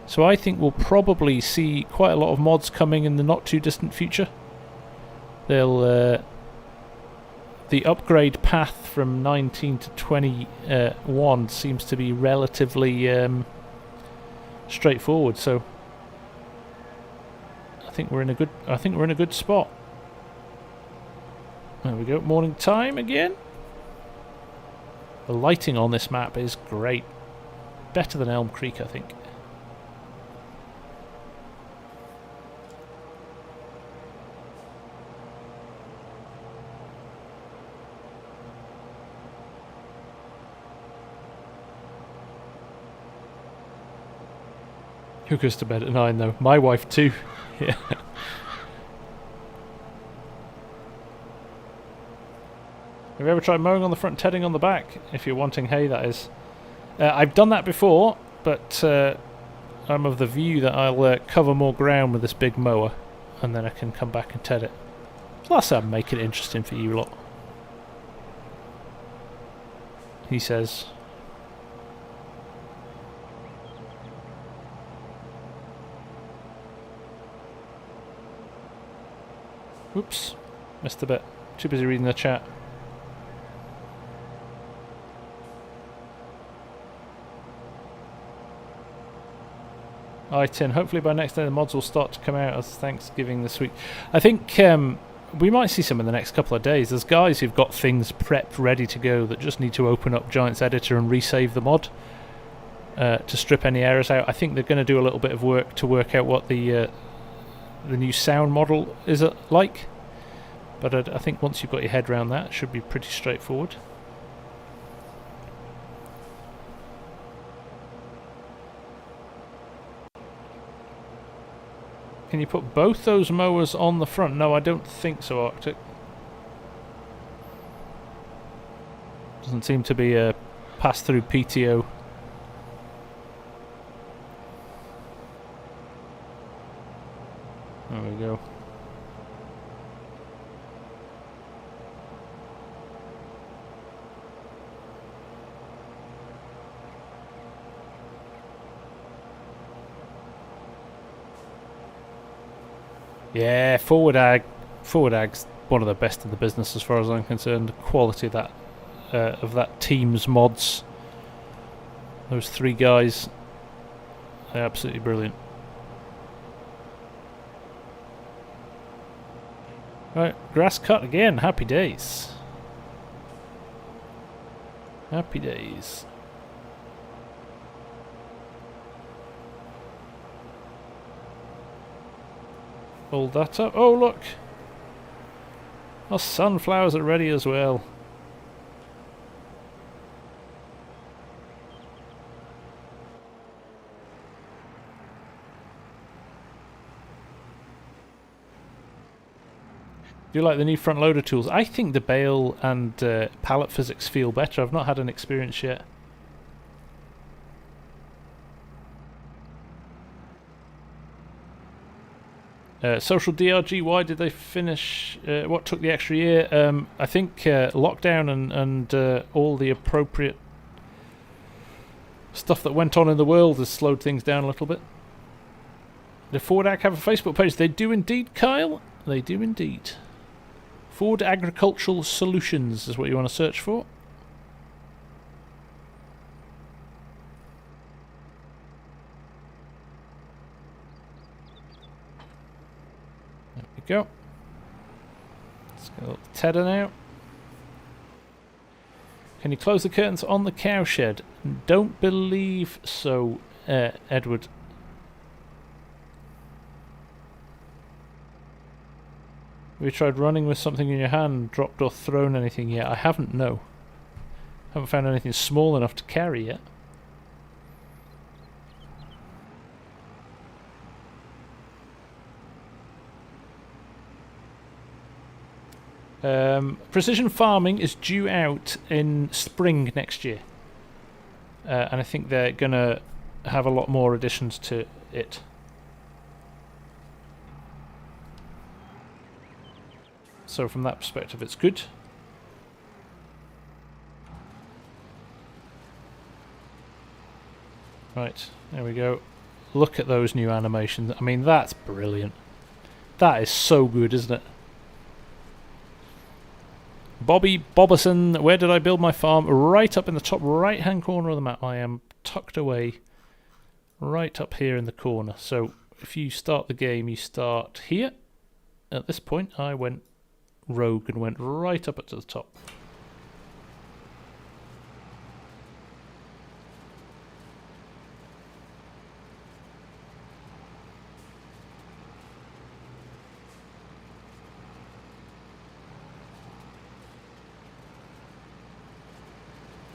So I think we'll probably see quite a lot of mods coming in the not too distant future. They'll the upgrade path from 19 to 21 seems to be relatively straightforward. So I think we're in a good spot. There we go. Morning time again. The lighting on this map is great. Better than Elm Creek, I think. Who goes to bed at 9 though? My wife too. Yeah. Have you ever tried mowing on the front, tedding on the back? If you're wanting hay, that is. I've done that before, but I'm of the view that I'll cover more ground with this big mower, and then I can come back and ted it. Plus, I'm making it interesting for you lot. He says. Oops, missed a bit. Too busy reading the chat. Alright, Tin. Hopefully by next day the mods will start to come out as Thanksgiving this week. I think we might see some in the next couple of days. There's guys who've got things prepped, ready to go, that just need to open up Giants Editor and resave the mod to strip any errors out. I think they're going to do a little bit of work to work out what the new sound model is like, but I think once you've got your head around that, it should be pretty straightforward. Can you put both those mowers on the front? No, I don't think so, Arctic. Doesn't seem to be a pass-through PTO. There we go. Yeah, Forward Ag's one of the best in the business as far as I'm concerned. The quality of that team's mods, those three guys, they're absolutely brilliant. Right, grass cut again. Happy days. Happy days. Hold that up. Oh, look! Our sunflowers are ready as well. Do you like the new front loader tools? I think the bale and pallet physics feel better. I've not had an experience yet. Social DRG, why did they finish? What took the extra year? I think lockdown and all the appropriate stuff that went on in the world has slowed things down a little bit. Did Ford Ag have a Facebook page? They do indeed, Kyle. They do indeed. Ford Agricultural Solutions is what you want to search for. There we go. Let's get a little Tedder now. Can you close the curtains on the cowshed? Don't believe so, Edward. Have you tried running with something in your hand, dropped or thrown anything yet? I haven't, no. Haven't found anything small enough to carry yet. Precision farming is due out in spring next year. And I think they're going to have a lot more additions to it. So from that perspective, it's good. Right, there we go. Look at those new animations. I mean, that's brilliant. That is so good, isn't it? Bobby Bobberson, where did I build my farm? Right up in the top right-hand corner of the map. I am tucked away right up here in the corner. So if you start the game, you start here. At this point, I went rogue and went right up to the top.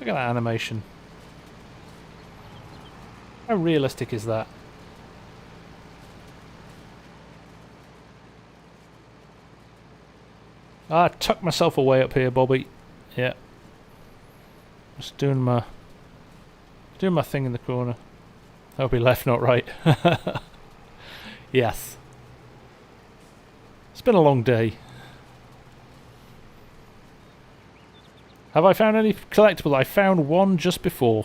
Look at that animation. How realistic is that? I tucked myself away up here, Bobby. Yeah. Just doing my thing in the corner. That'll be left, not right. Yes. It's been a long day. Have I found any collectibles? I found one just before.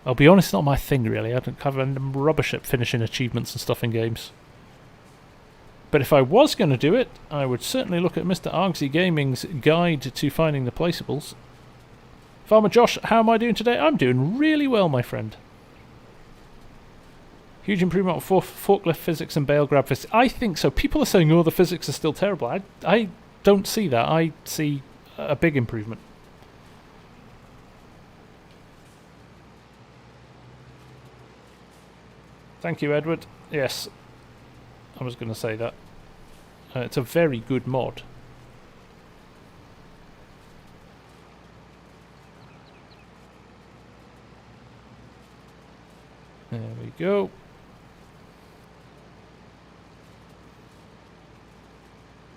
I'll be honest, not my thing really. I don't have a rubbish at finishing achievements and stuff in games. But if I was going to do it, I would certainly look at Mr. Argsy Gaming's guide to finding the placeables. Farmer Josh, how am I doing today? I'm doing really well, my friend. Huge improvement on forklift physics and bale grab physics. I think so. People are saying, oh, the physics are still terrible. I don't see that. I see a big improvement. Thank you, Edward. Yes, I was going to say that. It's a very good mod. There we go.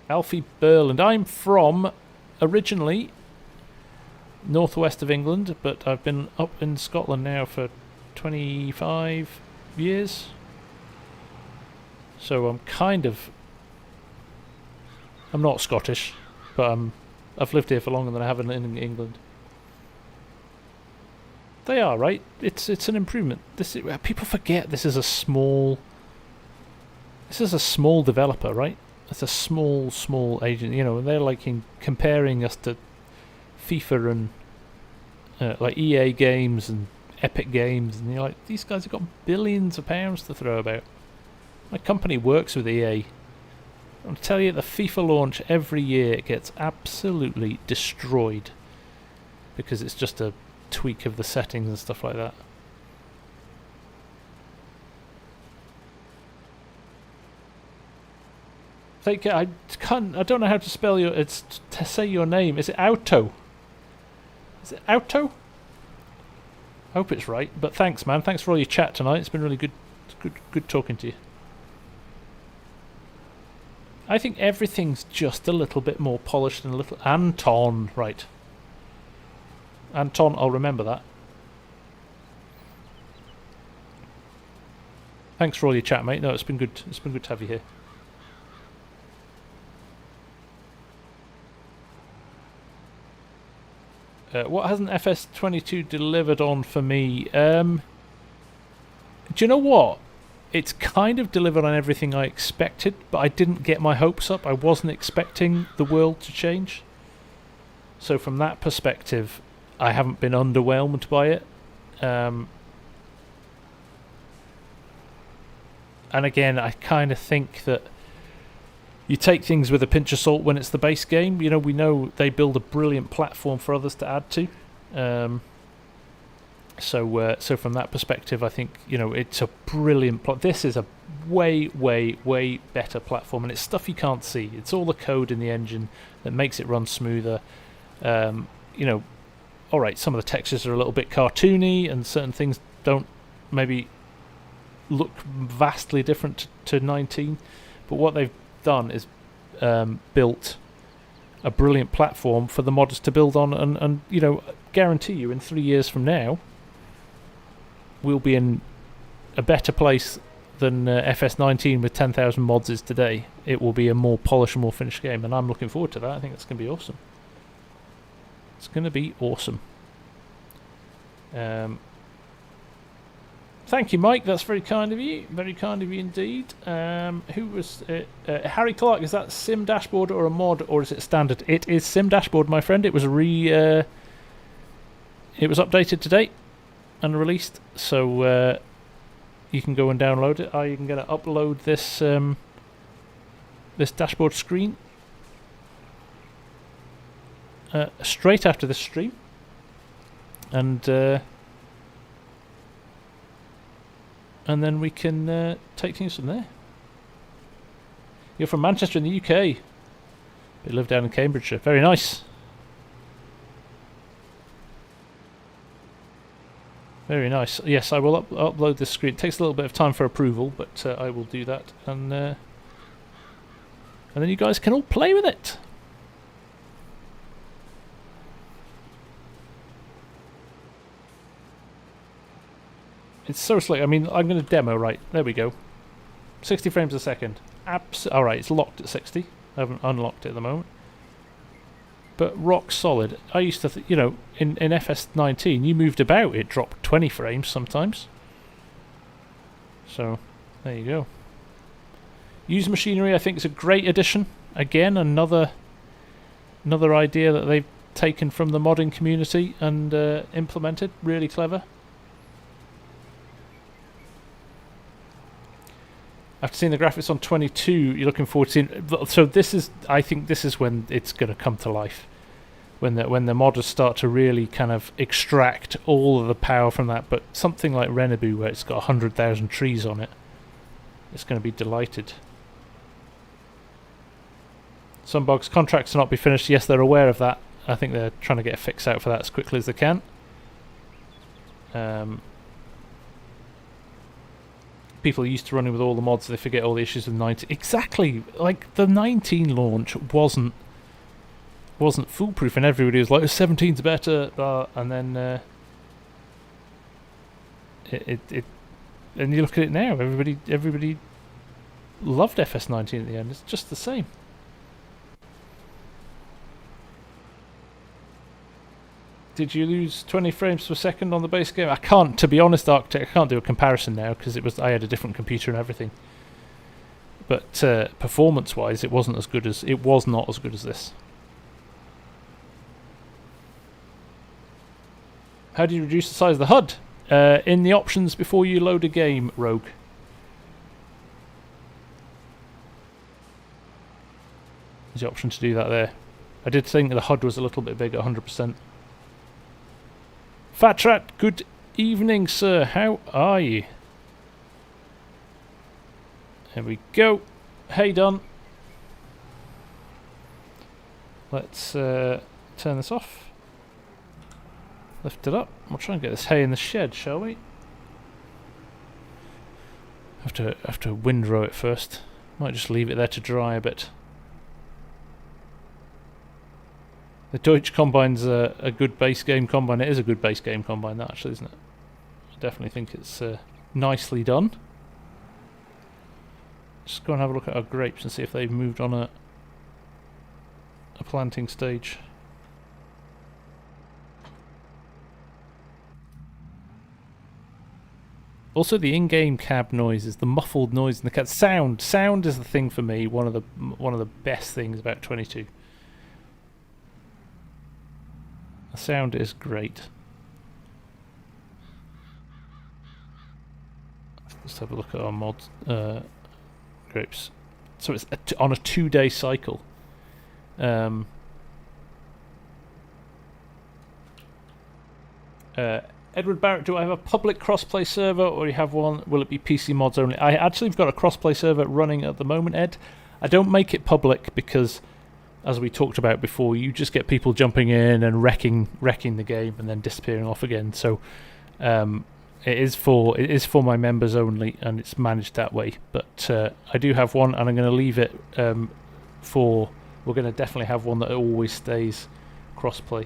Alfie Burland. I'm from, originally, northwest of England, but I've been up in Scotland now for 25 years. So I'm kind of... I'm not Scottish, but I've lived here for longer than I have in England. They are, right? It's an improvement. People forget this is a small This is a small developer, right? It's a small agent. You know, they're like comparing us to FIFA and like EA games and Epic Games, and you're like, these guys have got billions of pounds to throw about. My company works with EA. I'll tell you, the FIFA launch every year it gets absolutely destroyed because it's just a tweak of the settings and stuff like that. Take care. I don't know how to spell to say your name. Is it Auto? Is it Auto? I hope it's right. But thanks, man. Thanks for all your chat tonight. It's been really good talking to you. I think everything's just a little bit more polished and a little... Anton, right. Anton, I'll remember that. Thanks for all your chat, mate. No, it's been good. It's been good to have you here. What hasn't FS22 delivered on for me? Do you know what? It's kind of delivered on everything I expected, but I didn't get my hopes up. I wasn't expecting the world to change. So from that perspective, I haven't been underwhelmed by it. And again, I kind of think that you take things with a pinch of salt when it's the base game. You know, we know they build a brilliant platform for others to add to. So from that perspective, I think, you know, it's a brilliant plot. This is a way better platform, and it's stuff you can't see. It's all the code in the engine that makes it run smoother. You know, all right, some of the textures are a little bit cartoony, and certain things don't maybe look vastly different to 19. But what they've done is built a brilliant platform for the modders to build on, and you know, guarantee you in 3 years from now we'll be in a better place than FS19 with 10,000 mods is today. It will be a more polished and more finished game, and I'm looking forward to that. I think it's going to be awesome. It's going to be awesome. Thank you, Mike. That's very kind of you. Very kind of you indeed. Who was Harry Clark? Is that Sim Dashboard or a mod, or is it standard? It is Sim Dashboard, my friend. It was it was updated today and released, so you can go and download it. I'm going to upload this this dashboard screen straight after this stream, and then we can take things from there. You're from Manchester in the UK, but you live down in Cambridgeshire. Very nice. Very nice. Yes, I will upload this screen. It takes a little bit of time for approval, but I will do that, and then you guys can all play with it. It's so slick. I mean, I'm going to demo, right? There we go. 60 frames a second. Alright, it's locked at 60. I haven't unlocked it at the moment. But rock solid. I used to, you know, in FS19, you moved about, it dropped 20 frames sometimes. So, there you go. Use machinery, I think, is a great addition. Again, another idea that they've taken from the modding community and implemented. Really clever. After seeing the graphics on 22, you're looking forward to seeing... So this is... I think this is when it's going to come to life. When the modders start to really kind of extract all of the power from that. But something like Renabu, where it's got 100,000 trees on it, it's going to be delighted. Some bugs, contracts to not be finished. Yes, they're aware of that. I think they're trying to get a fix out for that as quickly as they can. People are used to running with all the mods, they forget all the issues with 19. Exactly! Like, the 19 launch wasn't foolproof, and everybody was like, 17's better, and then and you look at it now, everybody loved FS19 at the end. It's just the same. Did you lose 20 frames per second on the base game? I can't, to be honest, Architect, I can't do a comparison now because I had a different computer and everything. but performance-wise, it was not as good as this. How do you reduce the size of the HUD? In the options before you load a game, Rogue. There's the option to do that there. I did think the HUD was a little bit big at 100%. Fat Rat, good evening, sir. How are you? There we go. Hey, done. Let's turn this off. Lift it up. We'll try and get this hay in the shed, shall we? Have to windrow it first. Might just leave it there to dry a bit. The Deutsch Combine's a good base game combine. It is a good base game combine, that actually, isn't it? I definitely think it's nicely done. Just go and have a look at our grapes and see if they've moved on a planting stage. Also, the in-game cab noises, the muffled noise in the cab. Sound is the thing for me. One of the best things about 22. The sound is great. Let's have a look at our mods grapes. So it's on a 2-day cycle. Edward Barrett, do I have a public crossplay server, or you have one? Will it be PC mods only? I actually have got a crossplay server running at the moment, Ed. I don't make it public because, as we talked about before, you just get people jumping in and wrecking the game and then disappearing off again. So it is for my members only, and it's managed that way. But I do have one, and I'm going to leave it for. We're going to definitely have one that always stays crossplay.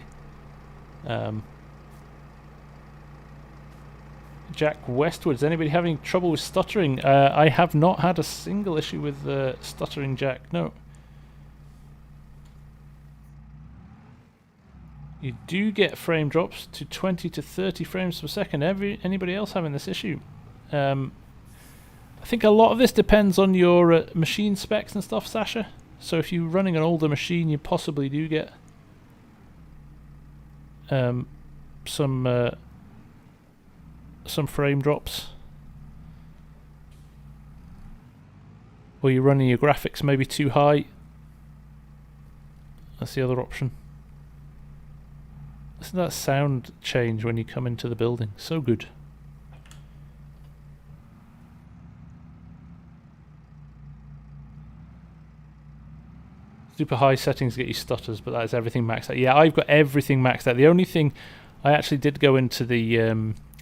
Jack Westwood, is anybody having trouble with stuttering? I have not had a single issue with stuttering, Jack. No. You do get frame drops to 20 to 30 frames per second. Anybody else having this issue? I think a lot of this depends on your machine specs and stuff, Sasha. So if you're running an older machine, you possibly do get some frame drops. Or you're running your graphics maybe too high. That's the other option. Listen to that sound change when you come into the building. So good. Super high settings get you stutters, but that's everything maxed out. Yeah, I've got everything maxed out. The only thing, I actually did go into the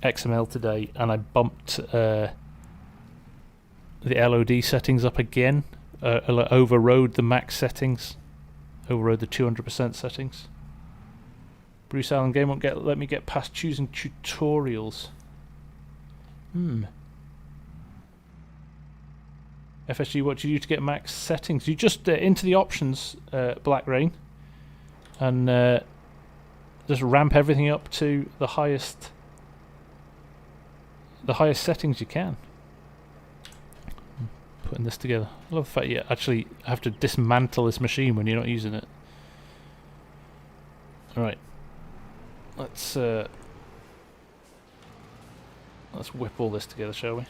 XML today and I bumped the LOD settings up again. Overrode the max settings. Overrode the 200% settings. Bruce Allen game won't let me get past choosing tutorials. FSG, what do you do to get max settings? You just into the options, Black Rain, and just ramp everything up to the highest settings you can. Putting this together. I love the fact you actually have to dismantle this machine when you're not using it. Alright. Let's whip all this together, shall we?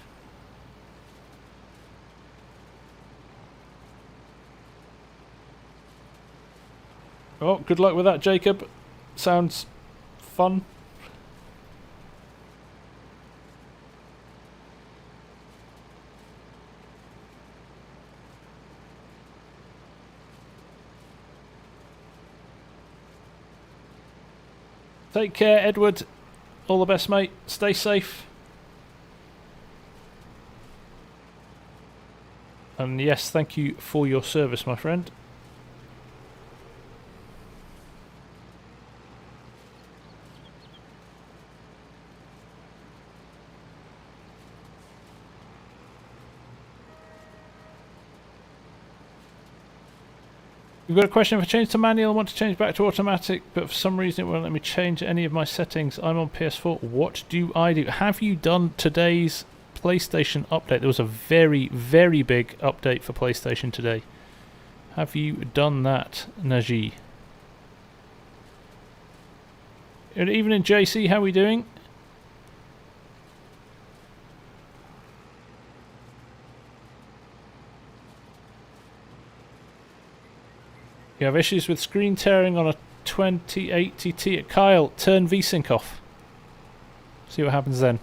Oh, good luck with that, Jacob. Sounds fun. Take care, Edward. All the best, mate. Stay safe. And yes, thank you for your service, my friend. We've got a question. If I change to manual, I want to change back to automatic, but for some reason it won't let me change any of my settings. I'm on PS4. What do I do? Have you done today's PlayStation update. There was a very, very big update for PlayStation today. Have you done that, Najee? Good evening, JC. How are we doing? You have issues with screen tearing on a 2080 Ti. Kyle, turn VSync off. See what happens then.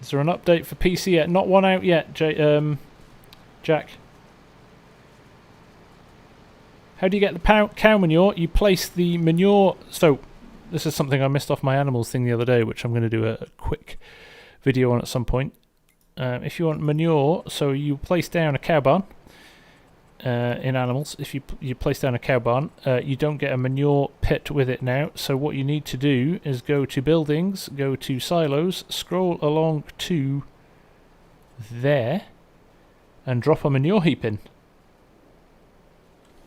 Is there an update for PC yet? Not one out yet, Jack. How do you get the cow manure? You place the manure... So, this is something I missed off my animals thing the other day, which I'm going to do a quick video on at some point. If you want manure, so you place down a cow barn in animals. If you place down a cow barn, you don't get a manure pit with it now. So what you need to do is go to buildings, go to silos, scroll along to there, and drop a manure heap in.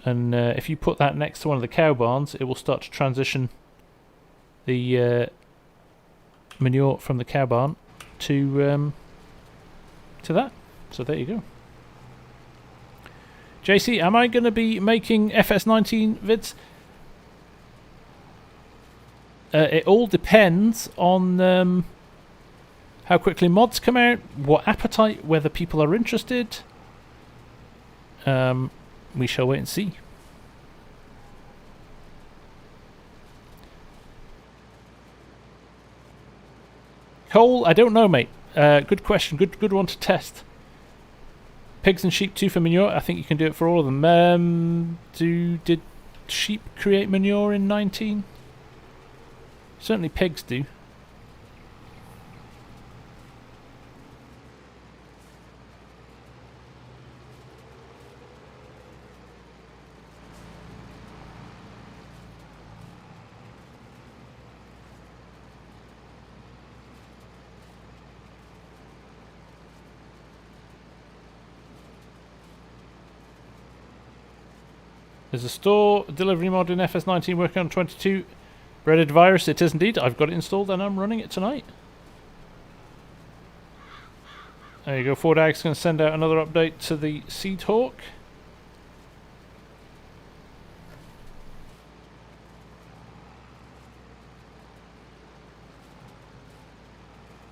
And if you put that next to one of the cow barns, it will start to transition the manure from the cow barn to that. So there you go. JC, am I going to be making FS19 vids? It all depends on how quickly mods come out, what appetite, whether people are interested. We shall wait and see. Cole, I don't know, mate. Good question. Good one to test. Pigs and sheep too for manure. I think you can do it for all of them. Did sheep create manure in 19? Certainly pigs do. There's a store delivery mod in FS19 working on 22 breaded virus. It is indeed. I've got it installed and I'm running it tonight. There you go. Ford Ag's going to send out another update to the Seed Hawk.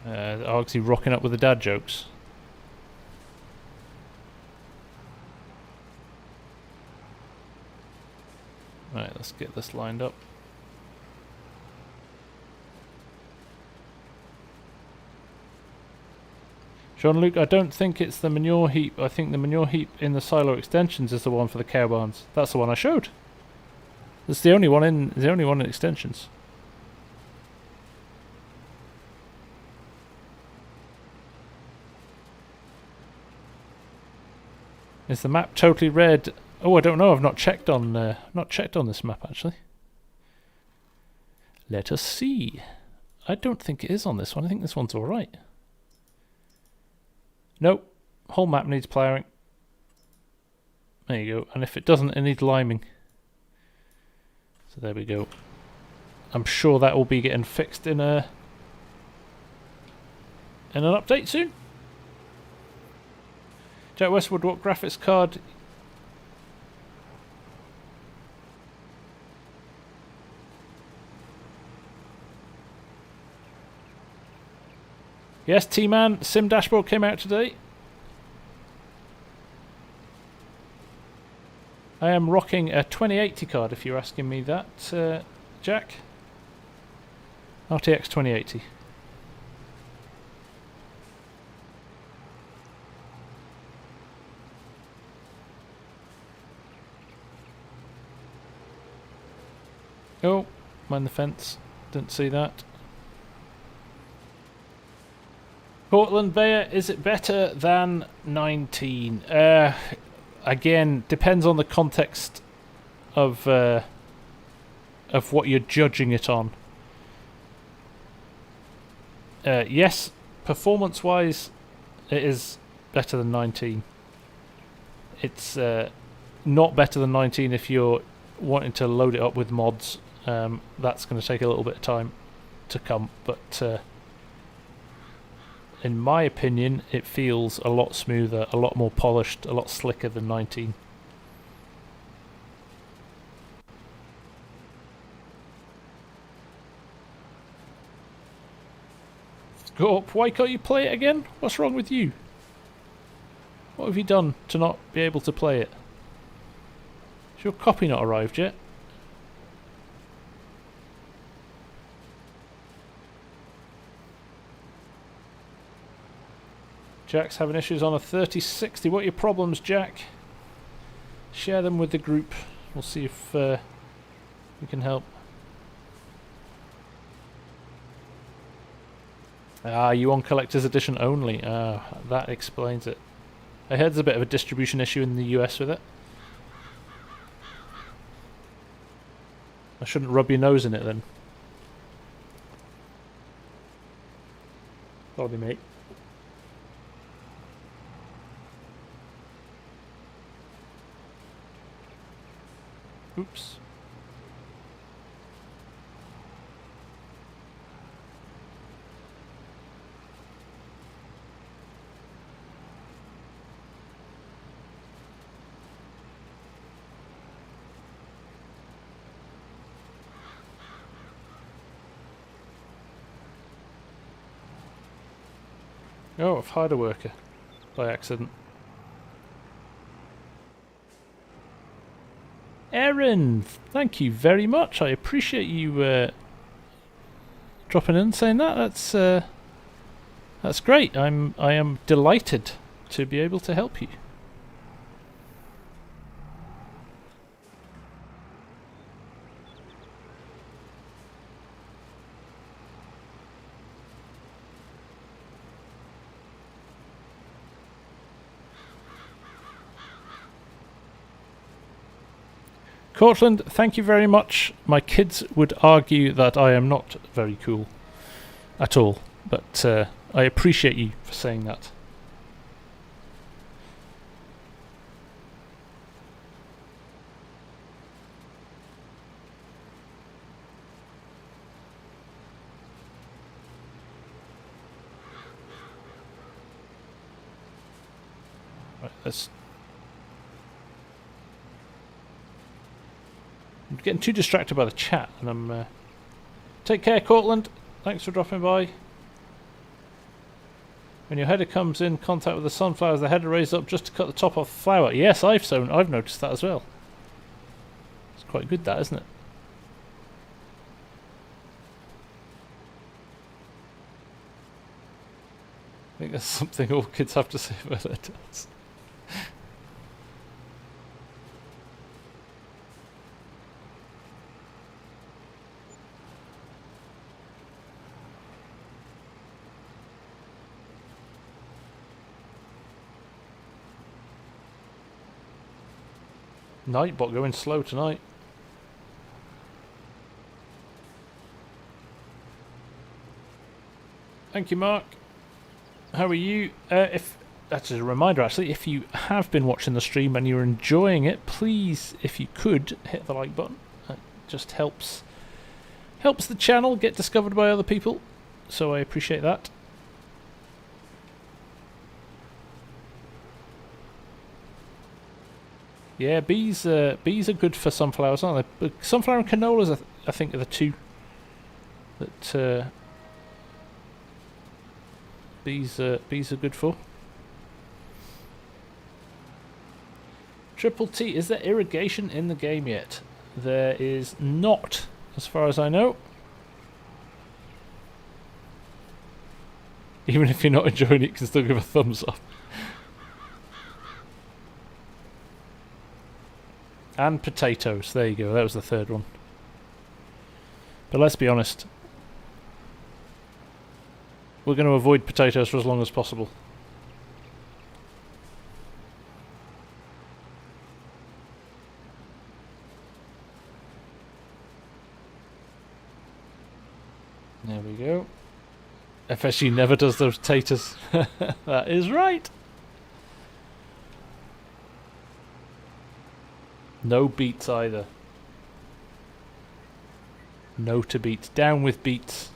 Argsy rocking up with the dad jokes. Right, let's get this lined up. Jean-Luc, I don't think it's the manure heap. I think the manure heap in the silo extensions is the one for the cow barns. That's the one I showed. It's the only one in extensions. Is the map totally red? Oh, I don't know. I've not checked on this map actually. Let us see. I don't think it is on this one. I think this one's all right. Nope. Whole map needs ploughing. There you go. And if it doesn't, it needs liming. So there we go. I'm sure that will be getting fixed in an update soon. Jack Westwood, what graphics card? Yes, T-Man, Sim Dashboard came out today. I am rocking a 2080 card, if you're asking me that, Jack. RTX 2080. Oh, mind the fence. Didn't see that. Portland Bayer, is it better than 19? Again, depends on the context of what you're judging it on. Yes, performance-wise, it is better than 19. It's not better than 19 if you're wanting to load it up with mods That's going to take a little bit of time to come, but in my opinion it feels a lot smoother, a lot more polished, a lot slicker than 19. Go up, why can't you play it again? What's wrong with you? What have you done to not be able to play it? Has your copy not arrived yet? Jack's having issues on a 3060. What are your problems, Jack? Share them with the group. We'll see if we can help. Ah, you want collector's edition only. Ah, that explains it. I heard there's a bit of a distribution issue in the US with it. I shouldn't rub your nose in it then. Sorry, mate. Oops. Oh, I've hired a worker by accident. Erin, thank you very much. I appreciate you dropping in and saying that. That's great. I am delighted to be able to help you. Cortland, thank you very much. My kids would argue that I am not very cool at all, but I appreciate you for saying that. Right, I'm getting too distracted by the chat, and I'm... Take care, Cortland. Thanks for dropping by. When your header comes in contact with the sunflowers, the header raises up just to cut the top off the flower. Yes, I've noticed that as well. It's quite good, that, isn't it? I think that's something all kids have to say about their dads. Nightbot going slow tonight. Thank you, Mark. How are you? If that's a reminder, actually, if you have been watching the stream and you're enjoying it, please, if you could, hit the like button. It just helps the channel get discovered by other people. So I appreciate that. Yeah, bees are good for sunflowers, aren't they? But sunflower and canolas, I think, are the two that bees are good for. Triple T, is there irrigation in the game yet? There is not, as far as I know. Even if you're not enjoying it, you can still give a thumbs up. And potatoes, there you go, that was the third one. But let's be honest, we're going to avoid potatoes for as long as possible. There we go. FSU never does those taters. That is right. No beets either. No to beats. Down with beats.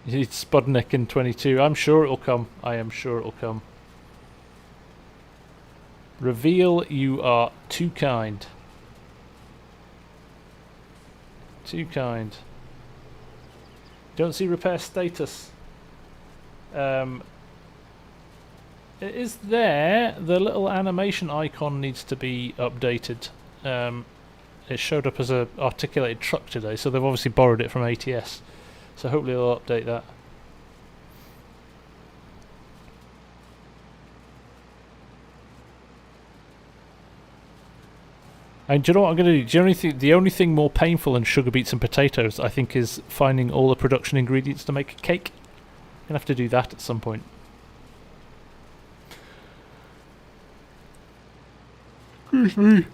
You need Spudnik in 22. I'm sure it'll come. I am sure it'll come. Reveal, you are too kind. Too kind. Don't see repair status. It is there. The little animation icon needs to be updated. It showed up as an articulated truck today, so they've obviously borrowed it from ATS. So hopefully they'll update that. And do you know what I'm going to do? The only thing more painful than sugar beets and potatoes, I think, is finding all the production ingredients to make a cake. I'm going to have to do that at some point. Excuse me.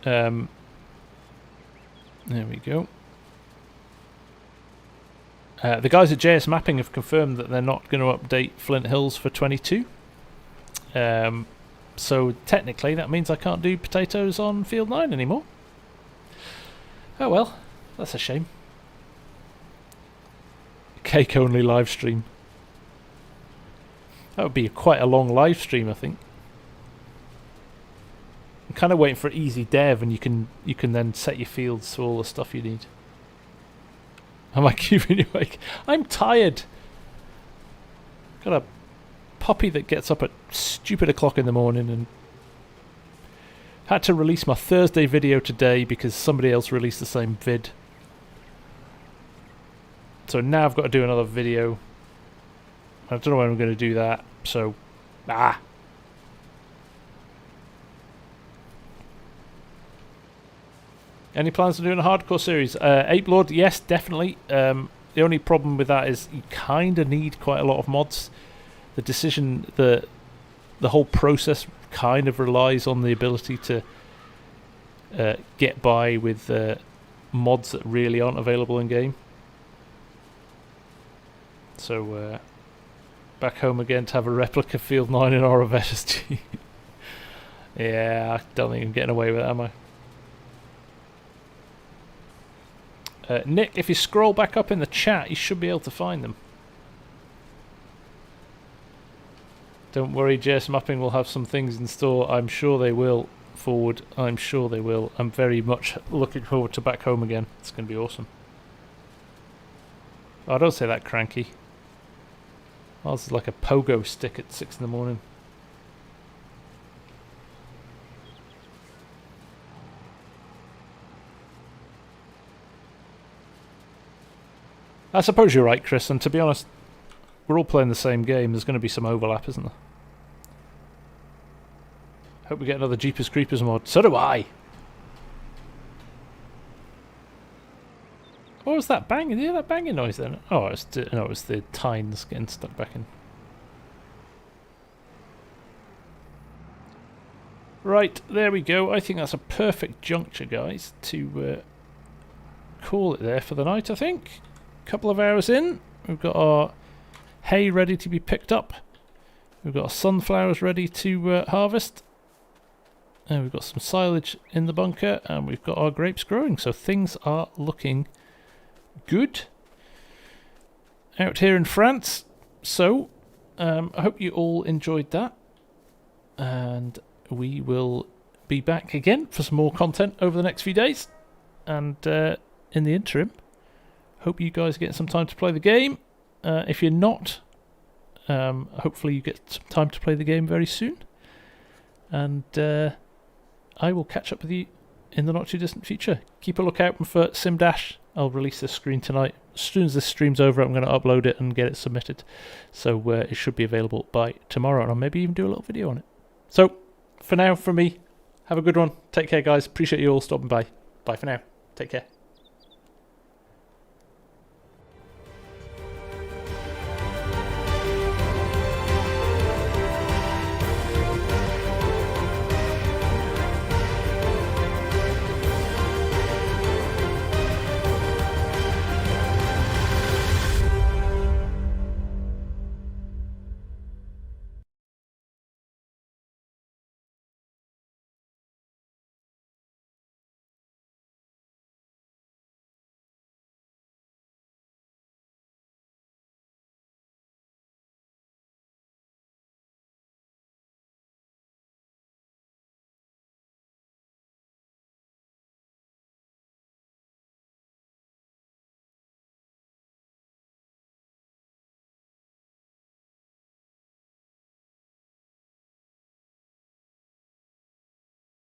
There we go. The guys at JS Mapping have confirmed that they're not going to update Flint Hills for 22. So technically that means I can't do potatoes on Field 9 anymore. Oh well, that's a shame. Cake only live stream. That would be quite a long live stream, I think. I'm kind of waiting for easy dev, and you can then set your fields to all the stuff you need. Am I keeping you awake? I'm tired. Got a puppy that gets up at stupid o'clock in the morning, and had to release my Thursday video today because somebody else released the same vid. So now I've got to do another video. I don't know when I'm going to do that, so Any plans on doing a hardcore series? Ape Lord, yes, definitely. The only problem with that is you kind of need quite a lot of mods. The decision, the whole process kind of relies on the ability to get by with mods that really aren't available in game. So back home again to have a replica Field 9 in Aura SG. Yeah, I don't think I'm getting away with that, am I? Nick, if you scroll back up in the chat, you should be able to find them. Don't worry, JS Mapping will have some things in store. I'm sure they will. Forward, I'm sure they will. I'm very much looking forward to back home again. It's going to be awesome. Oh, don't say that, Cranky. Ours is like a pogo stick at 6 in the morning. I suppose you're right, Chris, and to be honest, we're all playing the same game. There's going to be some overlap, isn't there? Hope we get another Jeepers Creepers mod. So do I! What was that banging? Did you hear that banging noise then? Oh, it was the tines getting stuck back in. Right, there we go. I think that's a perfect juncture, guys, to call it there for the night, I think. Couple of hours in, we've got our hay ready to be picked up. We've got our sunflowers ready to harvest. And we've got some silage in the bunker, and we've got our grapes growing. So things are looking good out here in France. So I hope you all enjoyed that, and we will be back again for some more content over the next few days. And in the interim, hope you guys get some time to play the game. If you're not, hopefully you get some time to play the game very soon. And I will catch up with you in the not too distant future. Keep a lookout for Sim Dash. I'll release this screen tonight. As soon as this stream's over, I'm going to upload it and get it submitted. So it should be available by tomorrow, and I'll maybe even do a little video on it. So for now, from me, have a good one. Take care, guys. Appreciate you all stopping by. Bye for now. Take care.